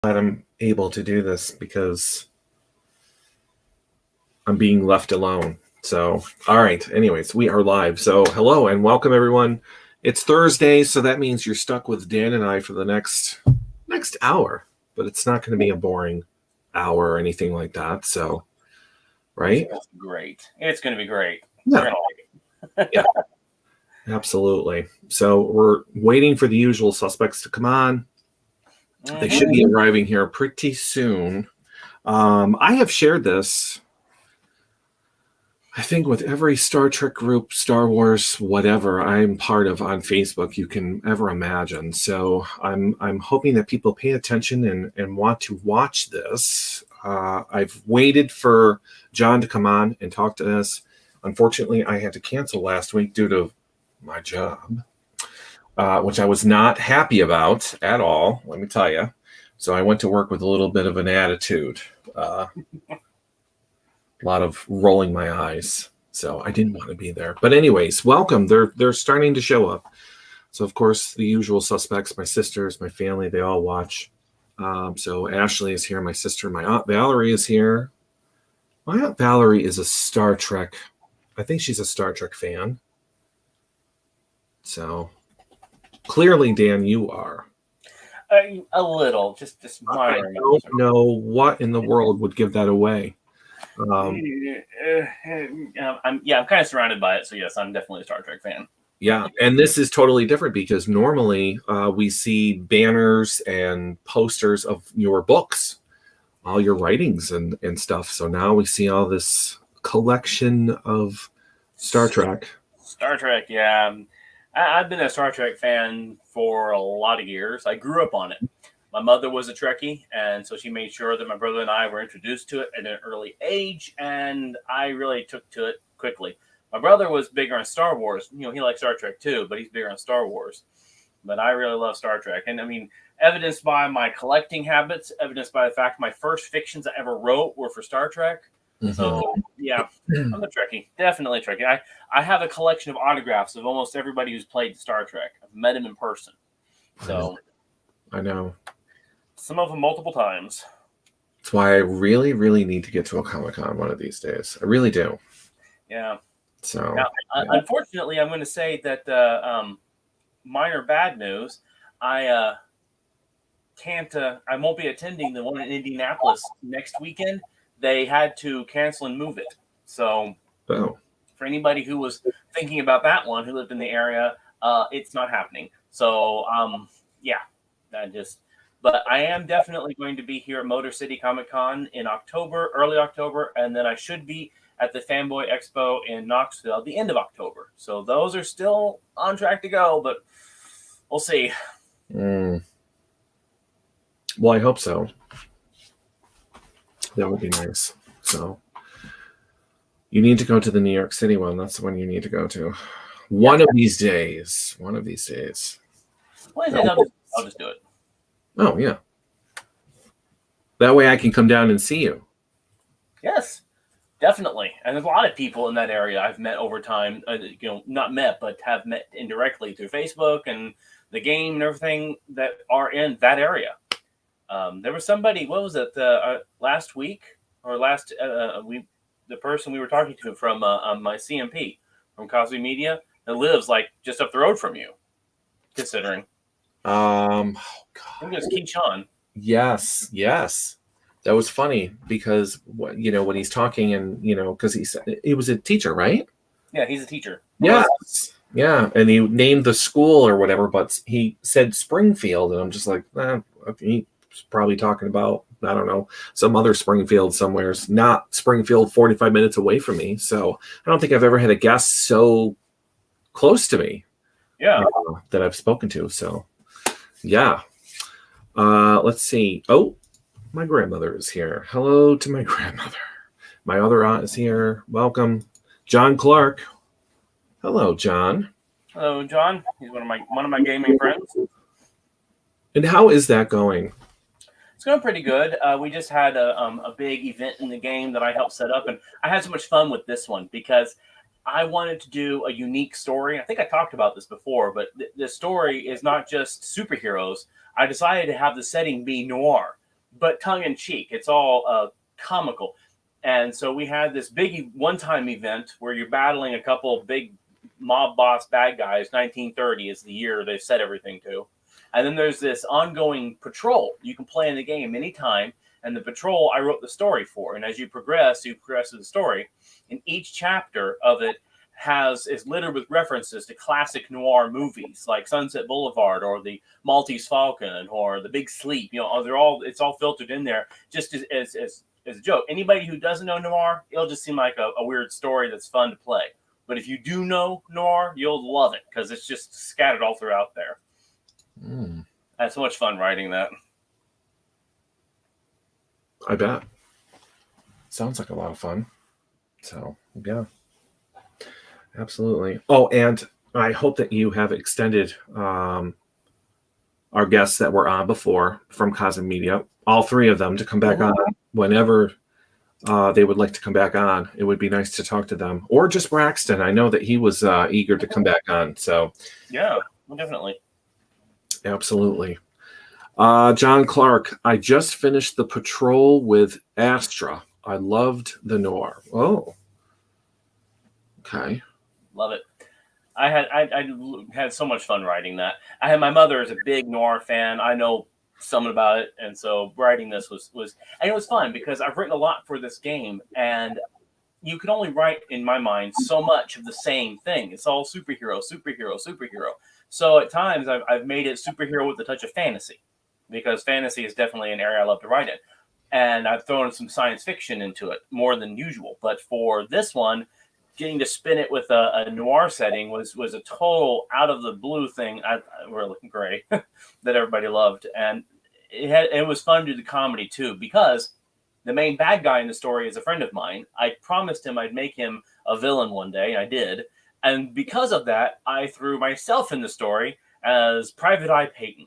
Glad I'm able to do this because I'm being left alone. So, all right. Anyways, we are live. So, hello and welcome everyone. It's Thursday, so that means you're stuck with Dan and I for the next hour. But it's not going to be a boring hour or anything like that. So, right? It's great. It's going to be great. Yeah. You're gonna like it. Yeah. Absolutely. So, we're waiting for the usual suspects to come on. They should be arriving here pretty soon. I have shared this, I think, with every Star Trek group, Star Wars, whatever I'm part of on Facebook you can ever imagine. So I'm hoping that people pay attention and want to watch this. I've waited for John to come on and talk to us. Unfortunately, I had to cancel last week due to my job, which I was not happy about at all, let me tell you. So I went to work with a little bit of an attitude. A lot of rolling my eyes. So I didn't want to be there. But anyways, welcome. They're starting to show up. So of course, the usual suspects, my sisters, my family, they all watch. So Ashley is here, my sister, my Aunt Valerie is here. My Aunt Valerie is a Star Trek. I think she's a Star Trek fan. So clearly, Dan, you are. A little, just minor. I don't know what in the world would give that away. I'm kind of surrounded by it, so yes, I'm definitely a Star Trek fan. Yeah, and this is totally different because normally we see banners and posters of your books, all your writings and stuff. So now we see all this collection of Star Trek. Star Trek, yeah. I've been a Star Trek fan for a lot of years. I grew up on it. My mother was a Trekkie, and so she made sure that my brother and I were introduced to it at an early age, and I really took to it quickly. My brother was bigger on Star Wars. You know, he likes Star Trek too, but he's bigger on Star Wars. But I really love Star Trek. And I mean, evidenced by my collecting habits, evidenced by the fact my first fictions I ever wrote were for Star Trek. Mm-hmm. So, yeah, I'm a Trekkie. Definitely a Trekkie. I have a collection of autographs of almost everybody who's played Star Trek. I've met him in person. So, I know. Some of them multiple times. That's why I really, really need to get to a Comic-Con one of these days. I really do. Yeah. So, now, unfortunately, I'm going to say that minor bad news. I won't be attending the one in Indianapolis next weekend. They had to cancel and move it. So, for anybody who was thinking about that one, who lived in the area, it's not happening. So, yeah, but I am definitely going to be here at Motor City Comic Con in October, early October, and then I should be at the Fanboy Expo in Knoxville at the end of October. So those are still on track to go, but we'll see. Well, I hope so. That would be nice. So you need to go to the New York City one. That's the one you need to go to. One of these days. Well, I'll just do it. Oh, yeah. That way I can come down and see you. Yes, definitely. And there's a lot of people in that area I've met over time. Not met, but have met indirectly through Facebook and the game and everything that are in that area. There was somebody, what was it, last week or the person we were talking to from my CMP from Cosby Media that lives like just up the road from you, considering. God. I think it was Keyshawn. Yes. That was funny because, when he's talking and, because he was a teacher, right? Yeah, he's a teacher. Yes. Yeah. And he named the school or whatever, but he said Springfield. And I'm just like, he's probably talking about, I don't know, some other Springfield somewhere. It's not Springfield 45 minutes away from me. So I don't think I've ever had a guest so close to me. Yeah. That I've spoken to. So, yeah. Let's see. Oh, my grandmother is here. Hello to my grandmother. My other aunt is here. Welcome. John Clark. Hello, John. Hello, John. He's one of my gaming friends. And how is that going? It's going pretty good. We just had a big event in the game that I helped set up, and I had so much fun with this one because I wanted to do a unique story. I think I talked about this before, but the story is not just superheroes. I decided to have the setting be noir, but tongue in cheek. It's all comical. And so we had this big one-time event where you're battling a couple of big mob boss bad guys. 1930 is the year they set everything to. And then there's this ongoing patrol you can play in the game anytime. And the patrol I wrote the story for. And as you progress through the story. And each chapter of it is littered with references to classic noir movies like Sunset Boulevard or the Maltese Falcon or The Big Sleep. It's all filtered in there just as a joke. Anybody who doesn't know noir, it'll just seem like a weird story that's fun to play. But if you do know noir, you'll love it because it's just scattered all throughout there. I had so much fun writing that. I bet. Sounds like a lot of fun. So, yeah. Absolutely. Oh, and I hope that you have extended our guests that were on before from Cosmic Media, all three of them, to come back on whenever they would like to come back on. It would be nice to talk to them. Or just Braxton. I know that he was eager to come back on. So, yeah, definitely. Absolutely. John Clark, I just finished The Patrol with Astra. I loved the noir. Oh. Okay. Love it. I had so much fun writing that. My mother is a big noir fan. I know something about it, and so writing this was and it was fun because I've written a lot for this game, and you can only write, in my mind, so much of the same thing. It's all superhero. So at times I've made it superhero with a touch of fantasy, because fantasy is definitely an area I love to write in, and I've thrown some science fiction into it more than usual. But for this one, getting to spin it with a noir setting was a total out of the blue thing. We're looking great that everybody loved, and it was fun to do the comedy too, because the main bad guy in the story is a friend of mine. I promised him I'd make him a villain one day, and I did. And because of that, I threw myself in the story as Private Eye Peyton,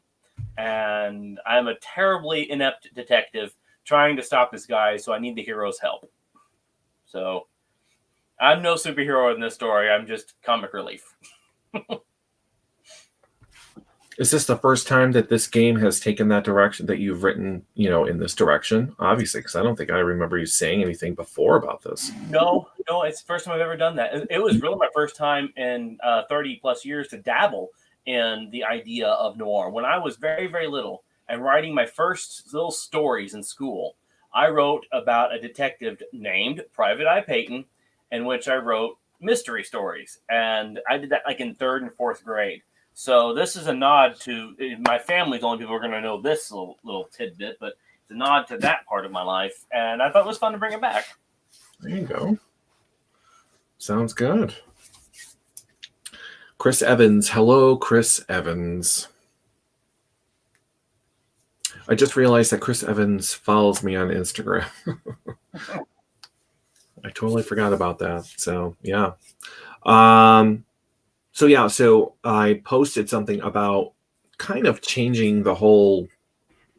and I'm a terribly inept detective trying to stop this guy, so I need the hero's help. So I'm no superhero in this story. I'm just comic relief. Is this the first time that this game has taken that direction, that you've written, in this direction? Obviously, because I don't think I remember you saying anything before about this. No, it's the first time I've ever done that. It was really my first time in 30 plus years to dabble in the idea of noir. When I was very, very little and writing my first little stories in school, I wrote about a detective named Private Eye Peyton, in which I wrote mystery stories. And I did that like in 3rd and 4th grade. So this is a nod to my family's the only people who are going to know this little tidbit, but it's a nod to that part of my life. And I thought it was fun to bring it back. There you go. Sounds good. Chris Evans. Hello, Chris Evans. I just realized that Chris Evans follows me on Instagram. I totally forgot about that. So, yeah. So I posted something about kind of changing the whole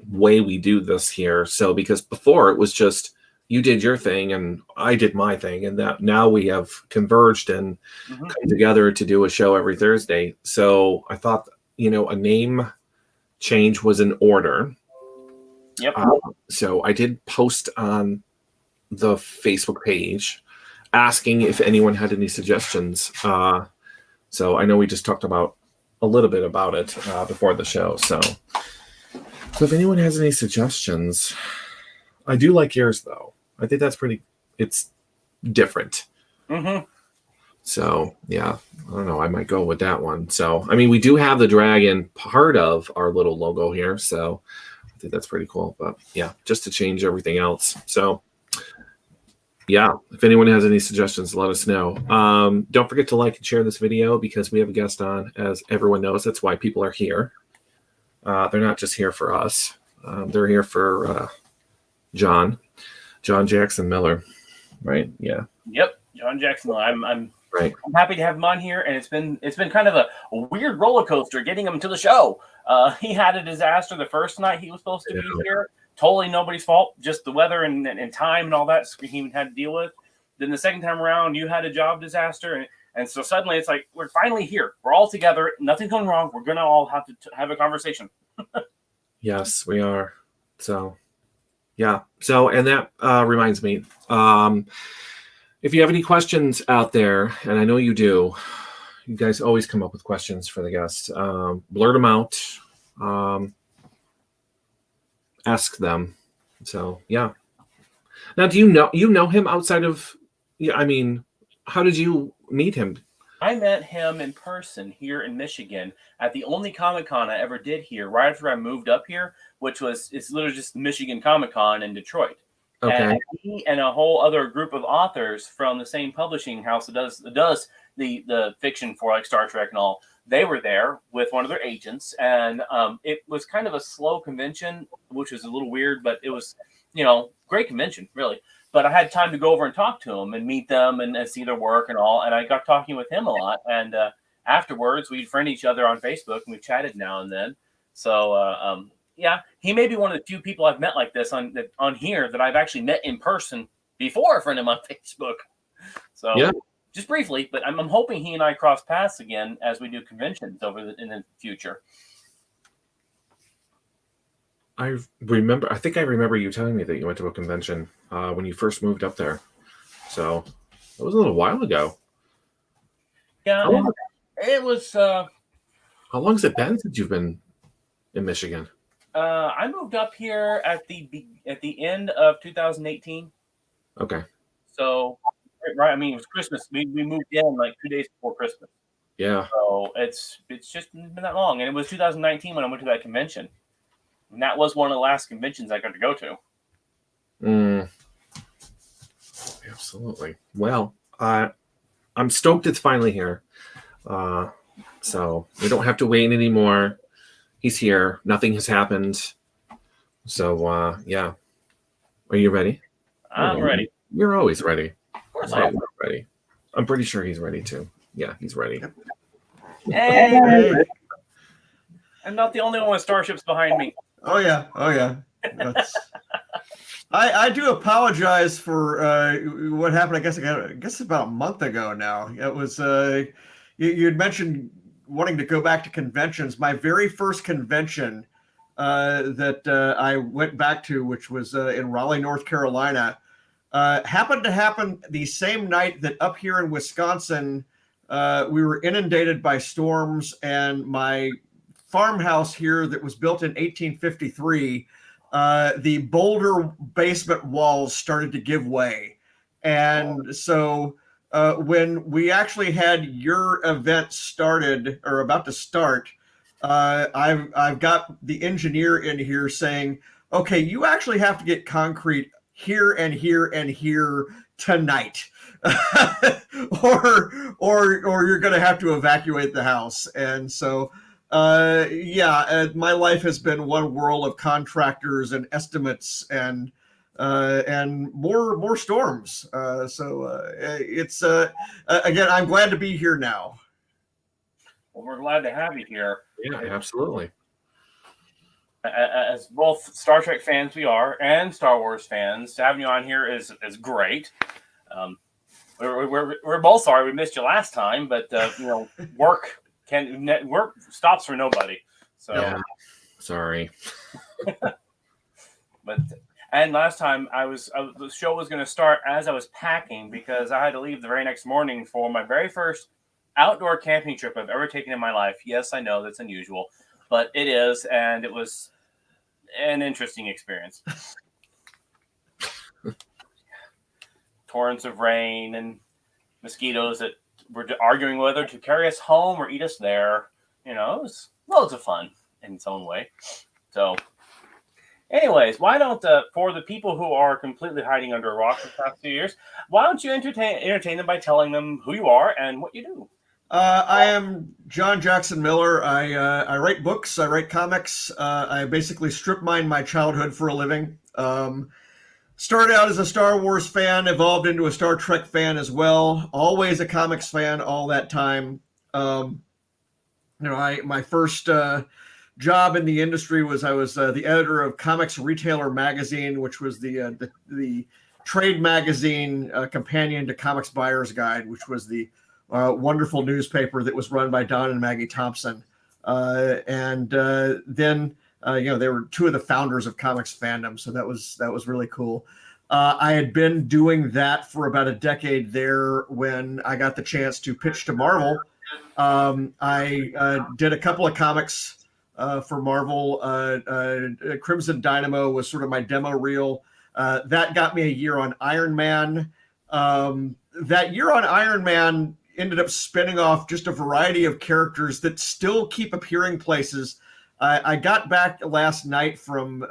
way we do this here. So, because before it was just you did your thing and I did my thing, and that now we have converged and come together to do a show every Thursday. So I thought, a name change was in order. Yep. So I did post on the Facebook page asking if anyone had any suggestions. So I know we just talked about a little bit about it before the show. So if anyone has any suggestions, I do like yours though. I think that's it's different. So yeah, I don't know. I might go with that one. So, I mean, we do have the dragon part of our little logo here. So I think that's pretty cool, but yeah, just to change everything else. So yeah, if anyone has any suggestions, let us know. Don't forget to like and share this video, because we have a guest on, as everyone knows. That's why people are here. They're not just here for us. They're here for John Jackson Miller, right? Yeah. Yep, John Jackson Miller. I'm right. I'm happy to have him on here, and it's been kind of a weird roller coaster getting him to the show. He had a disaster the first night he was supposed to be here. Totally nobody's fault, just the weather and time and all that he had to deal with. Then the second time around, you had a job disaster, and so suddenly it's like, we're finally here. We're all together. Nothing's going wrong. We're going to all have to have a conversation. Yes, we are. So, Yeah. So, and that reminds me, if you have any questions out there, and I know you do, you guys always come up with questions for the guests. Blurt them out. Ask them. So, yeah. Now, do you know him outside of? Yeah. I mean, how did you meet him? I met him in person here in Michigan at the only Comic Con I ever did here, right after I moved up here, which was it's literally just Michigan Comic Con in Detroit. And Okay. he and a whole other group of authors from the same publishing house that does the fiction for like Star Trek and all. They were there with one of their agents, and it was kind of a slow convention, which was a little weird, but it was great convention really. But I had time to go over and talk to them and meet them and see their work and all. And I got talking with him a lot. And afterwards, we'd friend each other on Facebook and we chatted now and then. So yeah, he may be one of the few people I've met like this on here that I've actually met in person before I friend him on Facebook. So Yeah. just briefly, but I'm hoping he and I cross paths again as we do conventions in the future. I think I remember you telling me that you went to a convention when you first moved up there. So it was a little while ago. Yeah, it was. How long has it been since you've been in Michigan? I moved up here at the end of 2018. Okay. So, right, I mean, it was Christmas. We moved in like 2 days before Christmas. Yeah. So it's just been that long, and it was 2019 when I went to that convention, and that was one of the last conventions I got to go to. Absolutely. Well, I'm stoked it's finally here. So we don't have to wait anymore. He's here. Nothing has happened. So yeah. Are you ready? I'm ready. You're always ready. Of course I am. Ready. I'm pretty sure he's ready too. Yeah, he's ready. Hey. I'm not the only one with starships behind me. Oh yeah. I do apologize for what happened. I guess about a month ago now. It was you had mentioned wanting to go back to conventions. My very first convention that I went back to, which was in Raleigh, North Carolina, happened to happen the same night that up here in Wisconsin we were inundated by storms, and my farmhouse here that was built in 1853. The boulder basement walls started to give way. And so when we actually had your event started or about to start, I've got the engineer in here saying, okay, you actually have to get concrete here and here and here tonight. or you're going to have to evacuate the house. And so my life has been one whirl of contractors and estimates and more storms. It's again, I'm glad to be here now. Well, we're glad to have you here. Yeah, absolutely. As both Star Trek fans we are, and Star Wars fans, having you on here is great. We're both sorry we missed you last time, but work stops for nobody. So yeah, sorry. And last time the show was going to start as I was packing because I had to leave the very next morning for my very first outdoor camping trip I've ever taken in my life. Yes, I know that's unusual, but it is, and it was an interesting experience. Torrents of rain and mosquitoes that were arguing whether to carry us home or eat us there. It was loads of fun in its own way. So anyways, why don't for the people who are completely hiding under a rock for the past few years, why don't you entertain them by telling them who you are and what you do? I am John Jackson Miller. I write books. I write comics. I basically strip mine my childhood for a living. Started out as a Star Wars fan, evolved into a Star Trek fan as well. Always a comics fan all that time. My first job in the industry was I was the editor of Comics Retailer Magazine, which was the trade magazine companion to Comics Buyer's Guide, which was the wonderful newspaper that was run by Don and Maggie Thompson. Then They were two of the founders of comics fandom, so that was really cool. I had been doing that for about a decade there when I got the chance to pitch to Marvel. I did a couple of comics for Marvel. Crimson Dynamo was sort of my demo reel. That got me a year on Iron Man. That year on Iron Man ended up spinning off just a variety of characters that still keep appearing places. I got back last night from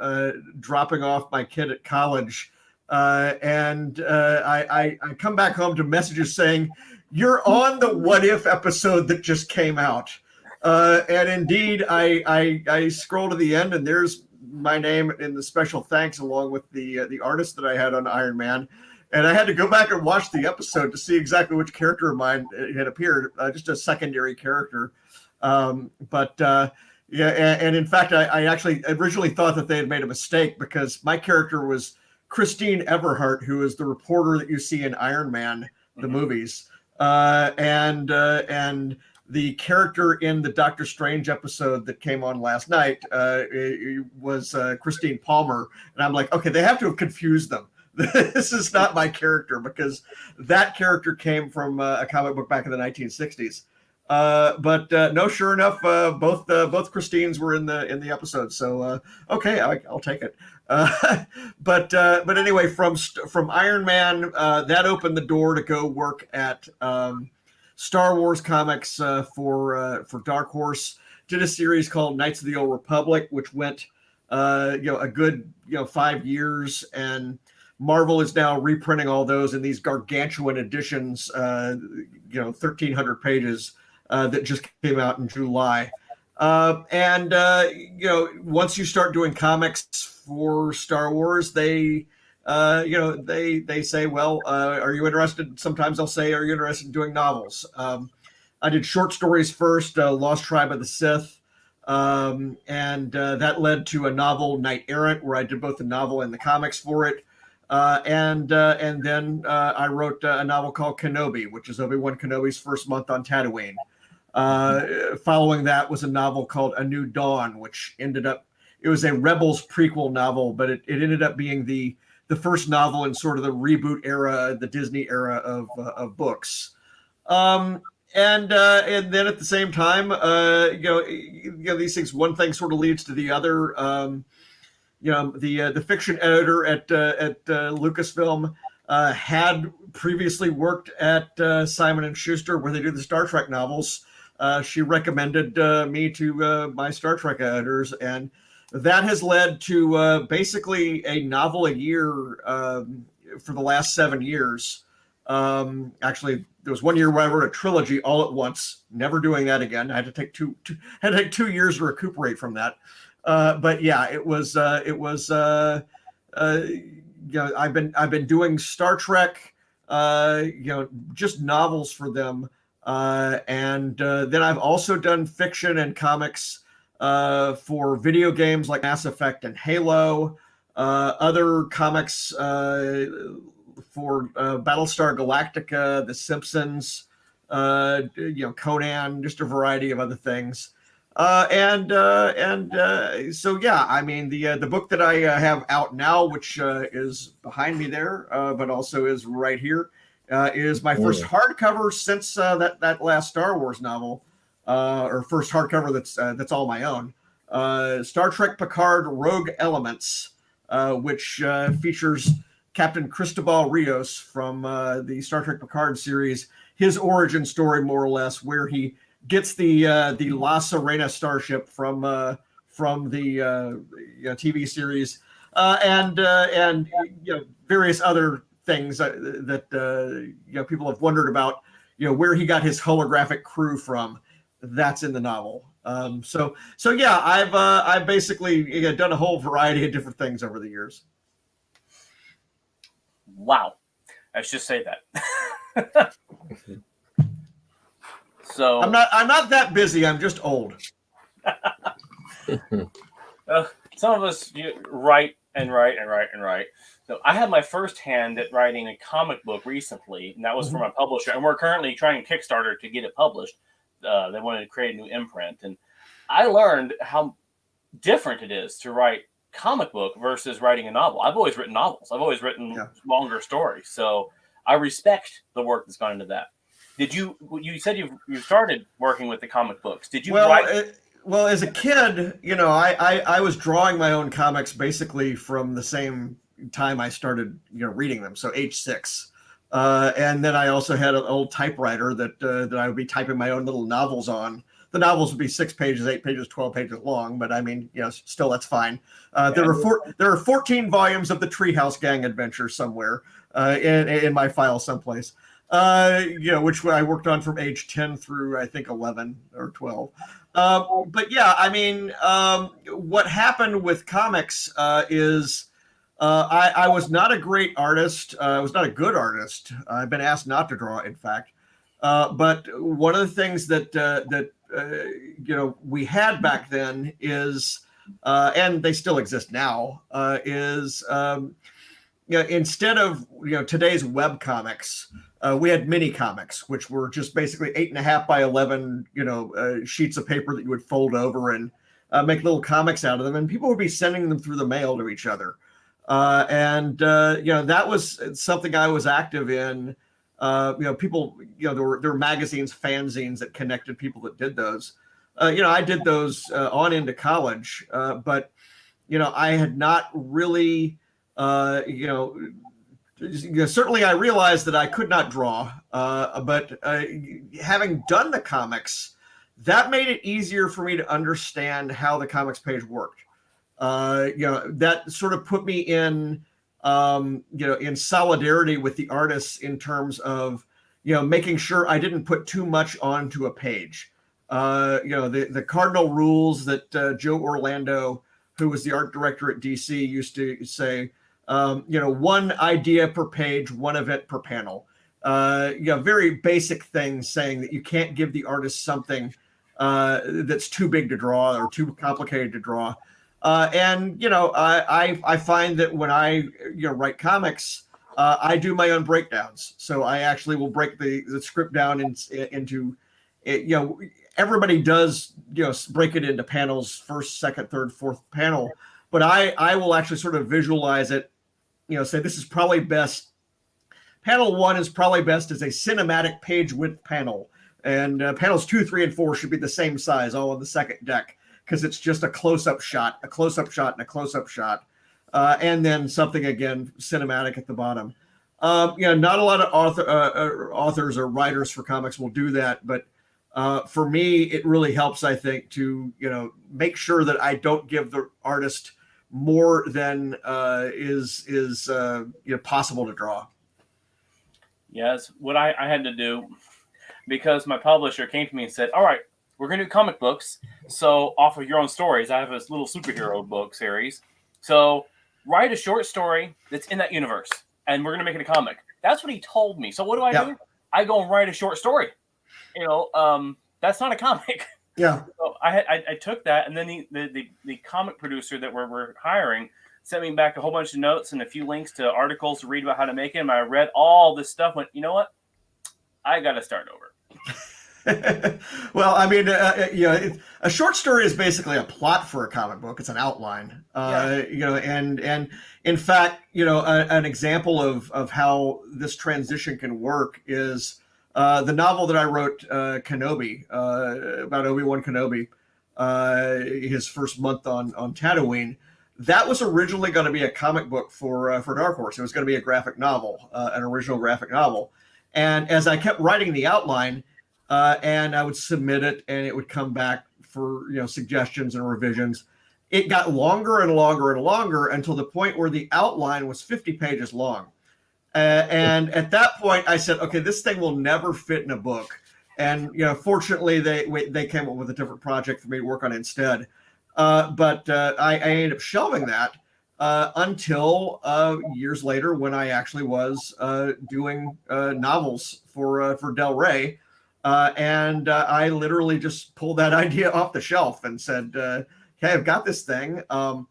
dropping off my kid at college, and I come back home to messages saying, "You're on the What If episode that just came out." And indeed, I scroll to the end, and there's my name in the special thanks, along with the artist that I had on Iron Man. And I had to go back and watch the episode to see exactly which character of mine had appeared, just a secondary character. Yeah, and in fact, I actually originally thought that they had made a mistake because my character was Christine Everhart, who is the reporter that you see in Iron Man, the movies. And the character in the Doctor Strange episode that came on last night was Christine Palmer. And I'm like, okay, they have to have confused them. This is not my character, because that character came from a comic book back in the 1960s. But no, sure enough, both Christines were in the episode. So okay, I'll take it. But anyway, from Iron Man, that opened the door to go work at Star Wars comics for Dark Horse. Did a series called Knights of the Old Republic, which went a good 5 years, and Marvel is now reprinting all those in these gargantuan editions, 1,300 pages that just came out in July. Once you start doing comics for Star Wars, they say, well, are you interested? Sometimes they'll say, are you interested in doing novels? I did short stories first, Lost Tribe of the Sith. And that led to a novel, Knight Errant, where I did both the novel and the comics for it. And then I wrote a novel called Kenobi, which is Obi-Wan Kenobi's first month on Tatooine. Following that was a novel called A New Dawn, which it was a Rebels prequel novel, but it ended up being the first novel in sort of the reboot era, the Disney era of books. And then at the same time, these things, one thing sort of leads to the other. The fiction editor at Lucasfilm had previously worked at Simon & Schuster, where they do the Star Trek novels. She recommended me to my Star Trek editors, and that has led to basically a novel a year for the last 7 years. Actually, there was 1 year where I wrote a trilogy all at once. Never doing that again. I had to take 2 years to recuperate from that. But yeah, it was I've been doing Star Trek, just novels for them. And then I've also done fiction and comics for video games like Mass Effect and Halo, other comics for Battlestar Galactica, The Simpsons, Conan, just a variety of other things. So yeah, I mean, the book that I have out now, which is behind me there, but also is right here, is my first hardcover since that last Star Wars novel, or first hardcover that's all my own. Star Trek Picard Rogue Elements, which features Captain Cristobal Rios from the Star Trek Picard series, his origin story, more or less, where he gets the La Sirena starship from the TV series, and various other things that people have wondered about, where he got his holographic crew from. That's in the novel. So yeah, I've basically done a whole variety of different things over the years. Wow, let's just say that. So I'm not that busy. I'm just old. Some of us write and write and write and write. So I had my first hand at writing a comic book recently, and that was from a publisher. And we're currently trying Kickstarter to get it published. They wanted to create a new imprint, and I learned how different it is to write comic book versus writing a novel. I've always written novels. I've always written longer stories. So I respect the work that's gone into that. Did you said you started working with the comic books. Did you write? Well, as a kid, I was drawing my own comics basically from the same time I started, reading them. So age 6. And then I also had an old typewriter that I would be typing my own little novels on. The novels would be 6 pages, 8 pages, 12 pages long, but I mean, still that's fine. There are 14 volumes of the Treehouse Gang adventure somewhere in my file someplace. Which I worked on from age 10 through I think 11 or 12. But yeah, I mean, what happened with comics is I was not a great artist. I was not a good artist. I've been asked not to draw, in fact. But one of the things that we had back then is, and they still exist now, is instead of today's web comics, we had mini comics, which were just basically 8.5 by 11 sheets of paper that you would fold over and make little comics out of them, and people would be sending them through the mail to each other. That was something I was active in. People, there were magazines, fanzines that connected people that did those. I did those on into college, but I had not really, certainly I realized that I could not draw, but having done the comics, that made it easier for me to understand how the comics page worked. That sort of put me in solidarity with the artists in terms of, making sure I didn't put too much onto a page. The cardinal rules that Joe Orlando, who was the art director at DC, used to say, one idea per page, one event per panel. Very basic things saying that you can't give the artist something that's too big to draw or too complicated to draw. I find that when I write comics, I do my own breakdowns. So I actually will break the script down into everybody does break it into panels, first, second, third, fourth panel, but I will actually sort of visualize it. Say this is probably best. Panel 1 is probably best as a cinematic page width panel, and panels 2, 3, and 4 should be the same size, all on the second deck, because it's just a close-up shot, a close-up shot, and a close-up shot, and then something again cinematic at the bottom. Not a lot of authors or writers for comics will do that, but for me, it really helps, I think, to make sure that I don't give the artist more than is possible to draw. Yes, what I had to do, because my publisher came to me and said, all right, we're going to do comic books. So off of your own stories, I have this little superhero book series. So write a short story that's in that universe, and we're going to make it a comic. That's what he told me. So what do I do? I go and write a short story. That's not a comic. Yeah. So I took that, and then the comic producer that we're hiring sent me back a whole bunch of notes and a few links to articles to read about how to make it. And I read all this stuff. Went, you know what? I got to start over. Well, I mean, a short story is basically a plot for a comic book. It's an outline, and in fact, an example of how this transition can work is the novel that I wrote, Kenobi, about Obi-Wan Kenobi, his first month on Tatooine. That was originally going to be a comic book for Dark Horse. It was going to be a graphic novel, an original graphic novel. And as I kept writing the outline, and I would submit it, and it would come back for suggestions and revisions, it got longer and longer and longer until the point where the outline was 50 pages long. And at that point, I said, okay, this thing will never fit in a book. And fortunately, they came up with a different project for me to work on instead. But I ended up shelving that until years later, when I actually was doing novels for Del Rey. And I literally just pulled that idea off the shelf and said, "Hey, I've got this thing. I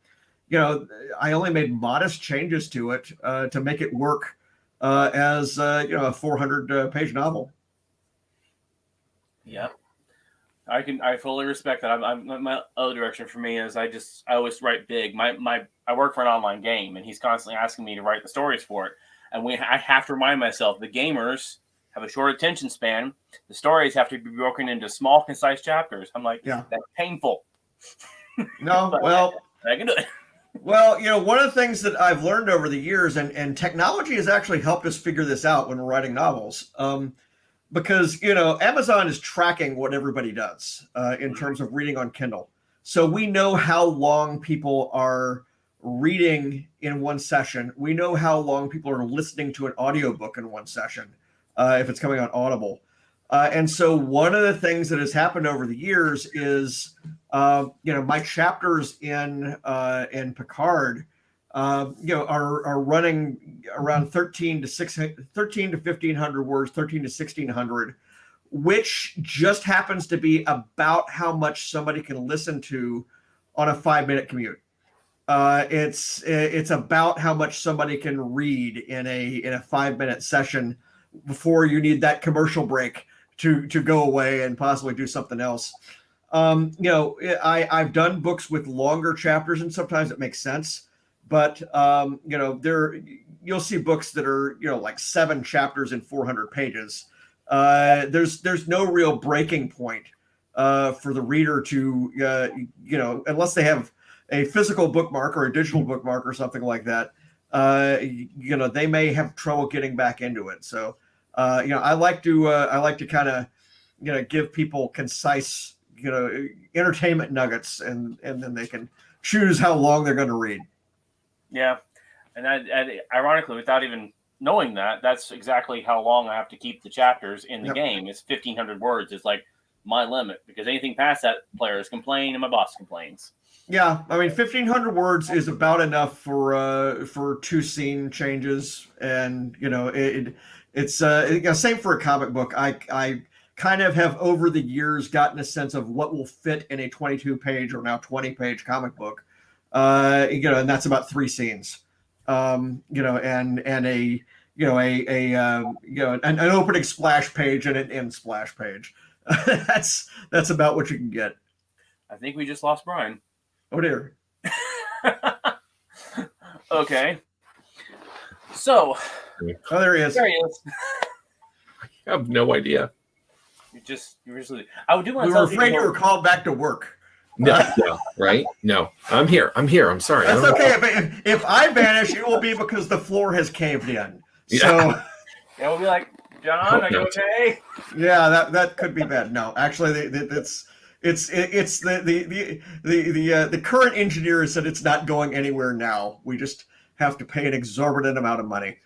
only made modest changes to it to make it work as a 400 page novel." Yeah. I fully respect that. My other direction for me is I always write big. I work for an online game, and he's constantly asking me to write the stories for it. And I have to remind myself the gamers have a short attention span. The stories have to be broken into small, concise chapters. I'm like, Yeah. that's painful. No, well, I can do it. Well, one of the things that I've learned over the years, and technology has actually helped us figure this out when we're writing novels, because Amazon is tracking what everybody does in terms of reading on Kindle. So we know how long people are reading in one session. We know how long people are listening to an audiobook in one session, if it's coming on Audible. And so one of the things that has happened over the years is, my chapters in Picard, are running around 13 to 1,500 words, 13 to 1,600, which just happens to be about how much somebody can listen to on a 5-minute commute. It's about how much somebody can read in a 5-minute session before you need that commercial break to go away and possibly do something else. I've done books with longer chapters, and sometimes it makes sense. But you'll see books that are like 7 chapters in 400 pages. There's no real breaking point for the reader to unless they have a physical bookmark or a digital bookmark or something like that. They may have trouble getting back into it. So I like to kind of give people concise entertainment nuggets, and then they can choose how long they're going to read. Yeah, and ironically, without even knowing that, that's exactly how long I have to keep the chapters in the game. It's 1,500 words. It's like my limit, because anything past that, players complain and my boss complains. Yeah, I mean, 1,500 words is about enough for 2 scene changes, and it's same for a comic book. I kind of have over the years gotten a sense of what will fit in a 22-page or now 20-page comic book. And that's about 3 scenes, and an opening splash page and an end splash page. That's about what you can get. I think we just lost Brian. Oh dear. Okay. So. Oh, there he is. There he is. I have no idea. I would do. We were afraid you were called back to work. No, right? No, I'm here. I'm sorry. That's okay. If I vanish, it will be because the floor has caved in. So yeah, we'll be like, John, are you okay? Yeah, that could be bad. No, actually, it's the current engineer said it's not going anywhere now. We just have to pay an exorbitant amount of money.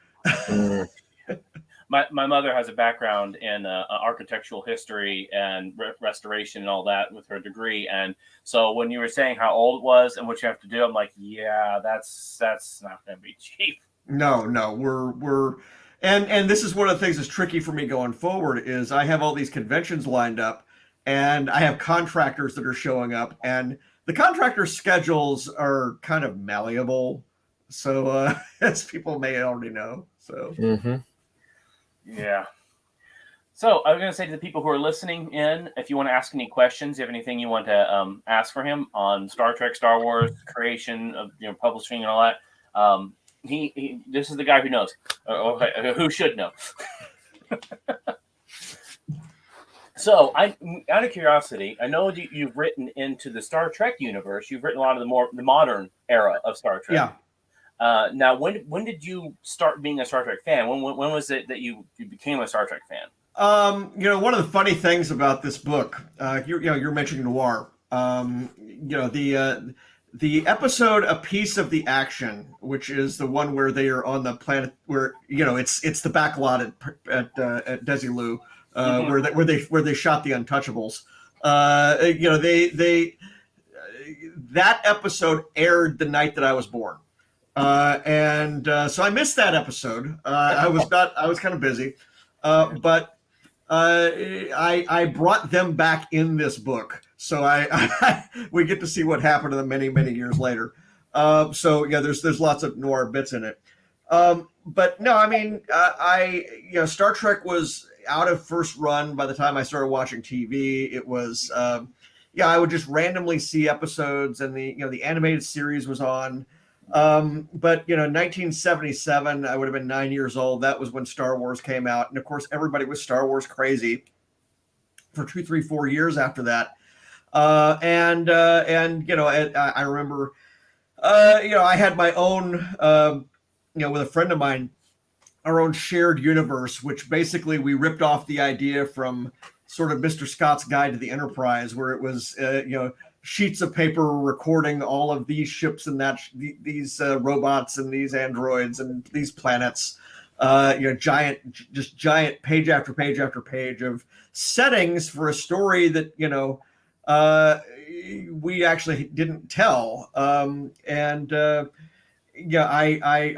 My mother has a background in architectural history and restoration and all that with her degree. And so when you were saying how old it was and what you have to do, I'm like, yeah, that's not going to be cheap. No, we're and this is one of the things that's tricky for me going forward is I have all these conventions lined up, and I have contractors that are showing up, and the contractors' schedules are kind of malleable. So as people may already know. So. Mm-hmm. Yeah. So I was going to say to the people who are listening in, if you want to ask any questions, you have anything you want to ask for him on Star Trek, Star Wars, creation of publishing and all that, he this is the guy who knows, who should know. So out of curiosity, I know that you've written into the Star Trek universe. You've written a lot of the modern era of Star Trek. Yeah. Now, when did you start being a Star Trek fan? When was it that you became a Star Trek fan? One of the funny things about this book, you're mentioning noir. The episode "A Piece of the Action," which is the one where they are on the planet where it's the back lot at Desilu, where they shot the Untouchables. That episode aired the night that I was born. So I missed that episode. I was kind of busy, but I brought them back in this book, so we get to see what happened to them many years later. So yeah, there's lots of noir bits in it. But no, I mean, Star Trek was out of first run by the time I started watching TV. It was, I would just randomly see episodes, and the animated series was on. But 1977, I would have been 9 years old. That was when Star Wars came out, and of course, everybody was Star Wars crazy for 2, 3, 4 years after that. I remember, I had my own, with a friend of mine, our own shared universe, which basically we ripped off the idea from sort of Mr. Scott's Guide to the Enterprise, where it was, sheets of paper recording all of these ships and these robots and these androids and these planets, giant page after page after page of settings for a story that, we actually didn't tell. I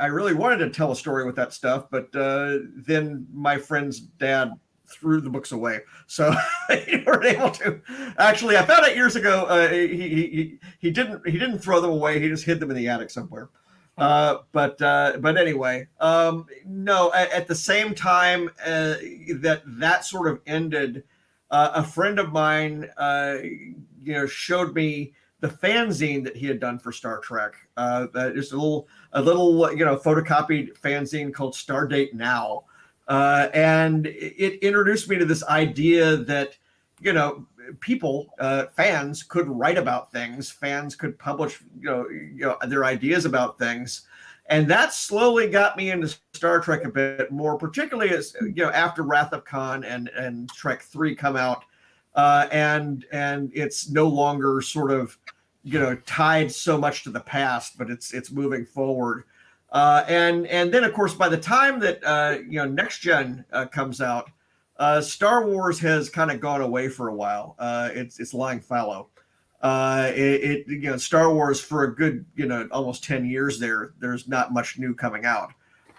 really wanted to tell a story with that stuff, but then my friend's dad threw the books away, so you weren't able to. Actually, I found out years ago he didn't throw them away. He just hid them in the attic somewhere. But anyway, no. At the same time that sort of ended, a friend of mine, showed me the fanzine that he had done for Star Trek. Just a little photocopied fanzine called Stardate Now. And it introduced me to this idea that, people, fans could write about things, fans could publish, their ideas about things. And that slowly got me into Star Trek a bit more, particularly as, after Wrath of Khan and Trek 3 come out, and it's no longer sort of, tied so much to the past, but it's moving forward. And then, of course, by the time that Next Gen comes out, Star Wars has kind of gone away for a while. It's lying fallow. Star Wars for a good almost 10 years there's not much new coming out.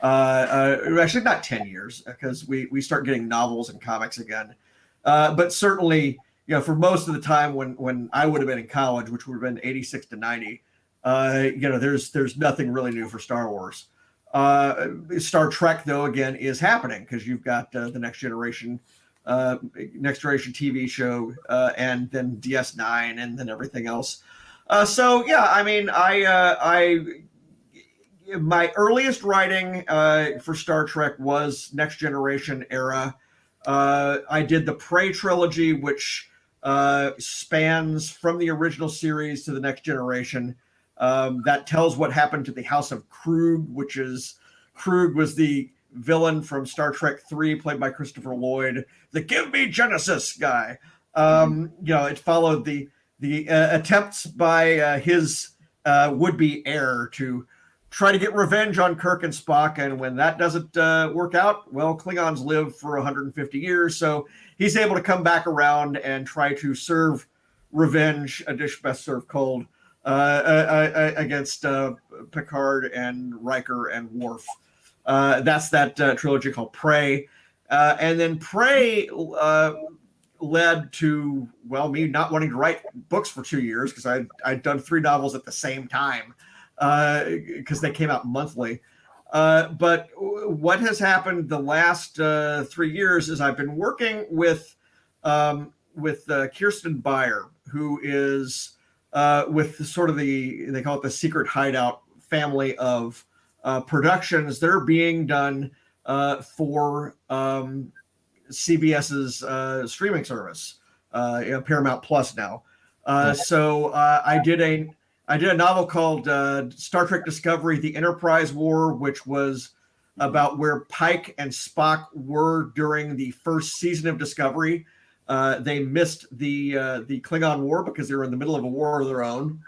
Actually, not 10 years, because we start getting novels and comics again. But certainly, for most of the time when I would have been in college, which would have been 86 to 90. There's nothing really new for Star Wars. Star Trek, though, again, is happening, because you've got the Next Generation TV show, and then DS9, and then everything else. My earliest writing for Star Trek was Next Generation era. I did the Prey trilogy, which spans from the original series to the Next Generation. That tells what happened to the House of Krug, Krug was the villain from Star Trek 3, played by Christopher Lloyd, the "Give me Genesis" guy. It followed the attempts by his would-be heir to try to get revenge on Kirk and Spock, and when that doesn't work out, well, Klingons live for 150 years, so he's able to come back around and try to serve revenge, a dish best served cold, against Picard and Riker and Worf. That's that trilogy called Prey. And then Prey led to, me not wanting to write books for 2 years, because I'd done 3 novels at the same time, because they came out monthly. But what has happened the last 3 years is I've been working with Kirsten Beyer, who is with sort of they call it the Secret Hideout family of productions. They're being done for CBS's streaming service, Paramount Plus now. So I did a novel called Star Trek Discovery: The Enterprise War, which was about where Pike and Spock were during the first season of Discovery. They missed the Klingon War because they were in the middle of a war of their own.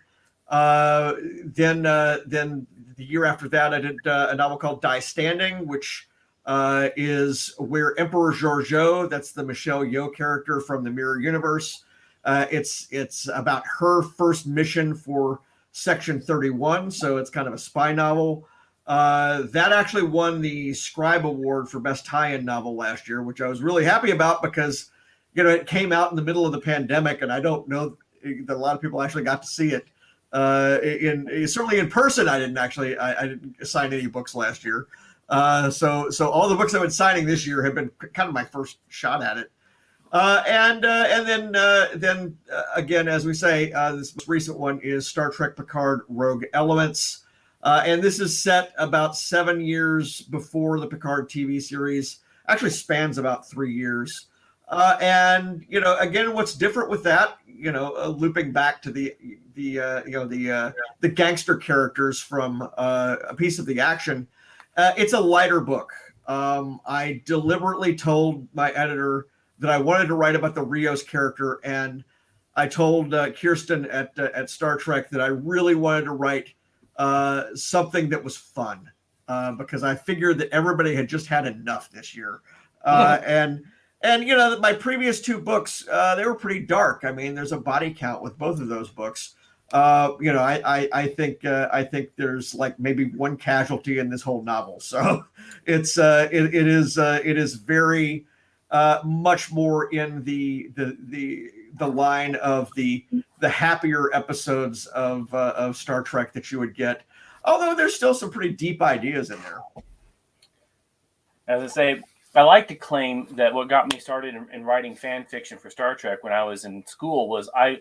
Then the year after that, I did a novel called Die Standing, which is where Emperor Georgiou, that's the Michelle Yeoh character from the Mirror Universe, it's about her first mission for Section 31, so it's kind of a spy novel. That actually won the Scribe Award for Best Tie-In Novel last year, which I was really happy about, because it came out in the middle of the pandemic, and I don't know that a lot of people actually got to see it. Certainly in person, I didn't sign any books last year. So all the books I've been signing this year have been kind of my first shot at it. And then again, as we say, this most recent one is Star Trek Picard Rogue Elements. And this is set about 7 years before the Picard TV series. Actually spans about 3 years. And, again, what's different with that, looping back to the gangster characters from A Piece of the Action, it's a lighter book. I deliberately told my editor that I wanted to write about the Rios character, and I told Kirsten at Star Trek that I really wanted to write something that was fun, because I figured that everybody had just had enough this year. And my previous 2 books, they were pretty dark. I mean, there's a body count with both of those books. I think there's like maybe one casualty in this whole novel. So it is very much more in the line of the happier episodes of Star Trek that you would get. Although there's still some pretty deep ideas in there. As I say, I like to claim that what got me started in writing fan fiction for Star Trek when I was in school was I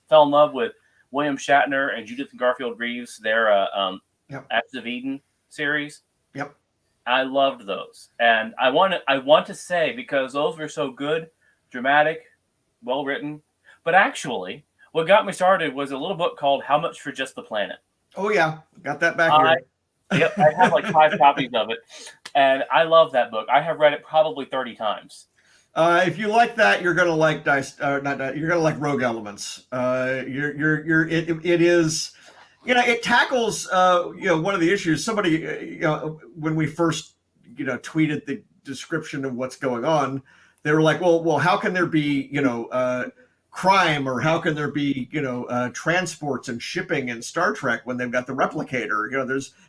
fell in love with William Shatner and Judith Garfield Reeves, their Acts of Eden series. Yep. I loved those. And I want to say, because those were so good, dramatic, well written. But actually, what got me started was a little book called How Much for Just the Planet. Oh, yeah. Got that back here. Yep, I have like 5 copies of it. And I love that book. I have read it probably 30 times. If you like that, you're gonna like you're gonna like Rogue Elements. It is, it tackles one of the issues. Somebody when we first tweeted the description of what's going on, they were like, well, how can there be crime, or how can there be transports and shipping in Star Trek when they've got the replicator?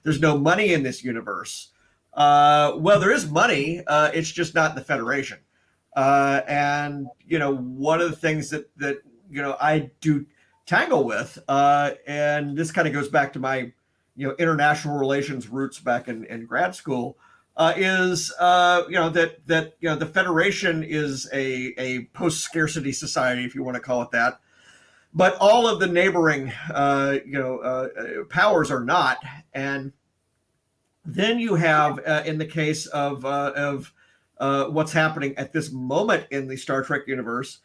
There's no money in this universe. Well, there is money. It's just not in the Federation. And one of the things that I do tangle with, and this kind of goes back to my international relations roots back in grad school, is that the Federation is a post-scarcity society, if you want to call it that, but all of the neighboring powers are not. And then you have, in the case of what's happening at this moment in the Star Trek universe,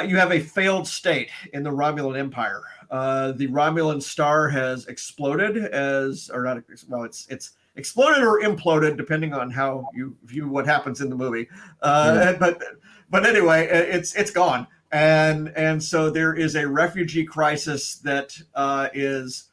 you have a failed state in the Romulan Empire. The Romulan star has exploded, it's exploded or imploded, depending on how you view what happens in the movie. But anyway, it's gone, and so there is a refugee crisis that is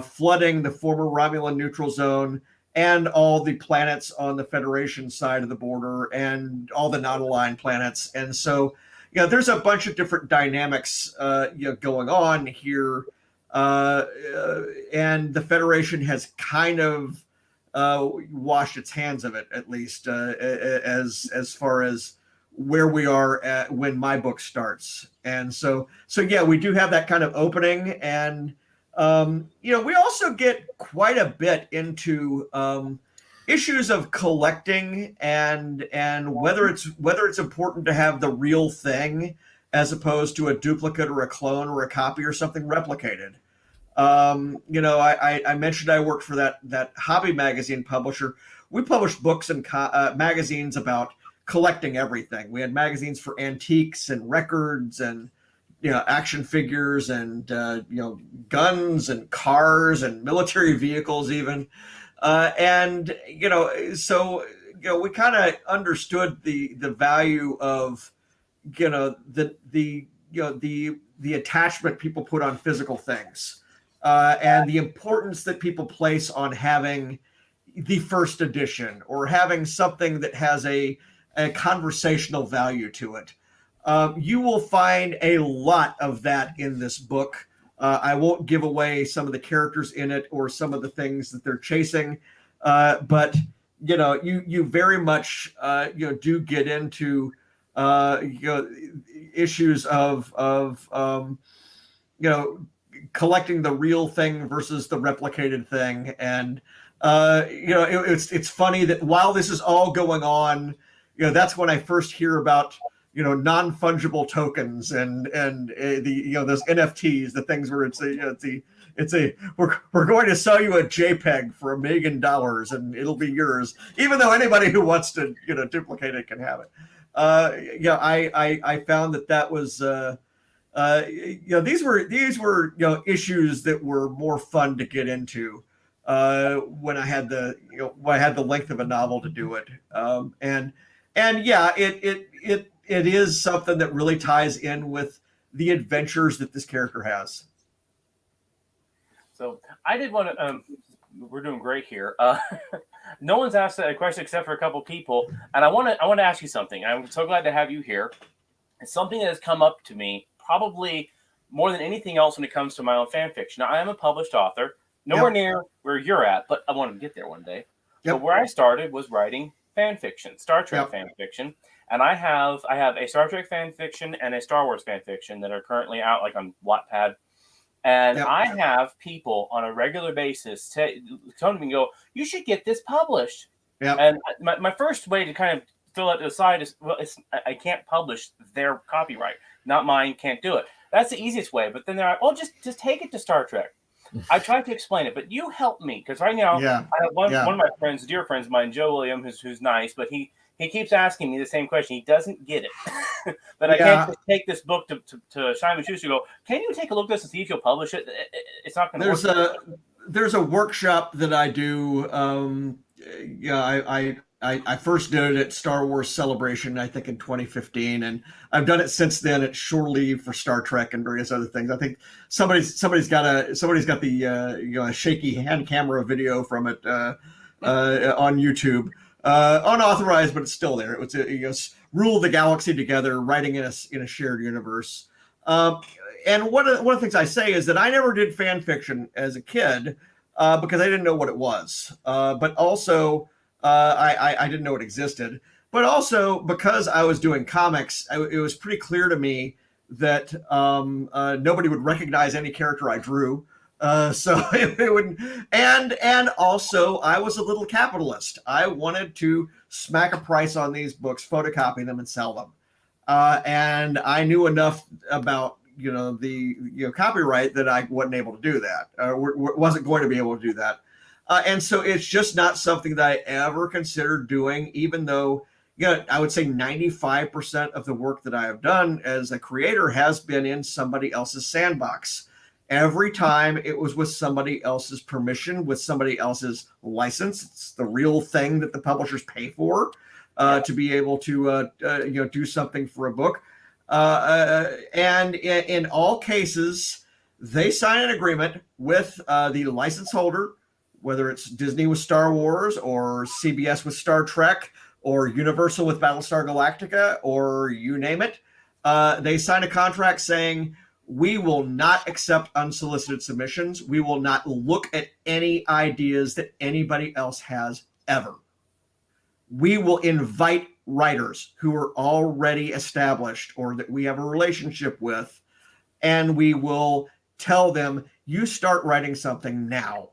flooding the former Romulan neutral zone and all the planets on the Federation side of the border and all the non-aligned planets. And so, there's a bunch of different dynamics, going on here. And the Federation has kind of washed its hands of it, at least as far as where we are at when my book starts. And so yeah, we do have that kind of opening. And we also get quite a bit into issues of collecting and whether it's important to have the real thing as opposed to a duplicate or a clone or a copy or something replicated. I mentioned I worked for that hobby magazine publisher. We published books and magazines about collecting everything. We had magazines for antiques and records and action figures and guns and cars and military vehicles even, so we kind of understood the value of the attachment people put on physical things, and the importance that people place on having the first edition or having something that has a conversational value to it. You will find a lot of that in this book. I won't give away some of the characters in it or some of the things that they're chasing, but you very much do get into issues of collecting the real thing versus the replicated thing, and It's funny that while this is all going on, that's when I first hear about non-fungible tokens and those NFTs, the things where we're going to sell you a JPEG for $1 million and it'll be yours, even though anybody who wants to duplicate it can have it. I found that was these were issues that were more fun to get into when I had the length of a novel to do it. It is something that really ties in with the adventures that this character has. So I did want to. We're doing great here. No one's asked a question except for a couple people, and I want to ask you something. I'm so glad to have you here. It's something that has come up to me probably more than anything else when it comes to my own fan fiction. Now, I am a published author, nowhere near where you're at, but I want to get there one day. Yep. So where I started was writing fan fiction, Star Trek fan fiction. And I have a Star Trek fan fiction and a Star Wars fan fiction that are currently out like on Wattpad. And I have people on a regular basis come to me and go, you should get this published. Yep. And my first way to kind of throw that aside is, well, I can't publish their copyright. Not mine, can't do it. That's the easiest way. But then they're like, well, just take it to Star Trek. I tried to explain it, but you help me. Because right now, I have one of my friends, dear friends of mine, Joe William, who's nice, but he keeps asking me the same question. He doesn't get it. But I can't just take this book to Simon Schuster and go, can you take a look at this and see if you'll publish it? It's not going to work. There's a workshop that I do. I first did it at Star Wars Celebration, I think in 2015, and I've done it since then at Shore Leave for Star Trek and various other things. I think somebody's got the shaky hand camera video from it on YouTube, unauthorized, but it's still there. It was rule the galaxy together, writing in a shared universe. And one of the things I say is that I never did fan fiction as a kid because I didn't know what it was, but also. I didn't know it existed, but also because I was doing comics, it was pretty clear to me that nobody would recognize any character I drew. So it wouldn't, and also I was a little capitalist. I wanted to smack a price on these books, photocopy them, and sell them. And I knew enough about the copyright that I wasn't able to do that. Wasn't going to be able to do that. And so it's just not something that I ever considered doing, even though, I would say 95% of the work that I have done as a creator has been in somebody else's sandbox. Every time it was with somebody else's permission, with somebody else's license. It's the real thing that the publishers pay for to be able to, do something for a book. And in all cases, they sign an agreement with the license holder, whether it's Disney with Star Wars or CBS with Star Trek or Universal with Battlestar Galactica or you name it. They sign a contract saying, we will not accept unsolicited submissions. We will not look at any ideas that anybody else has ever. We will invite writers who are already established or that we have a relationship with, and we will tell them, you start writing something now.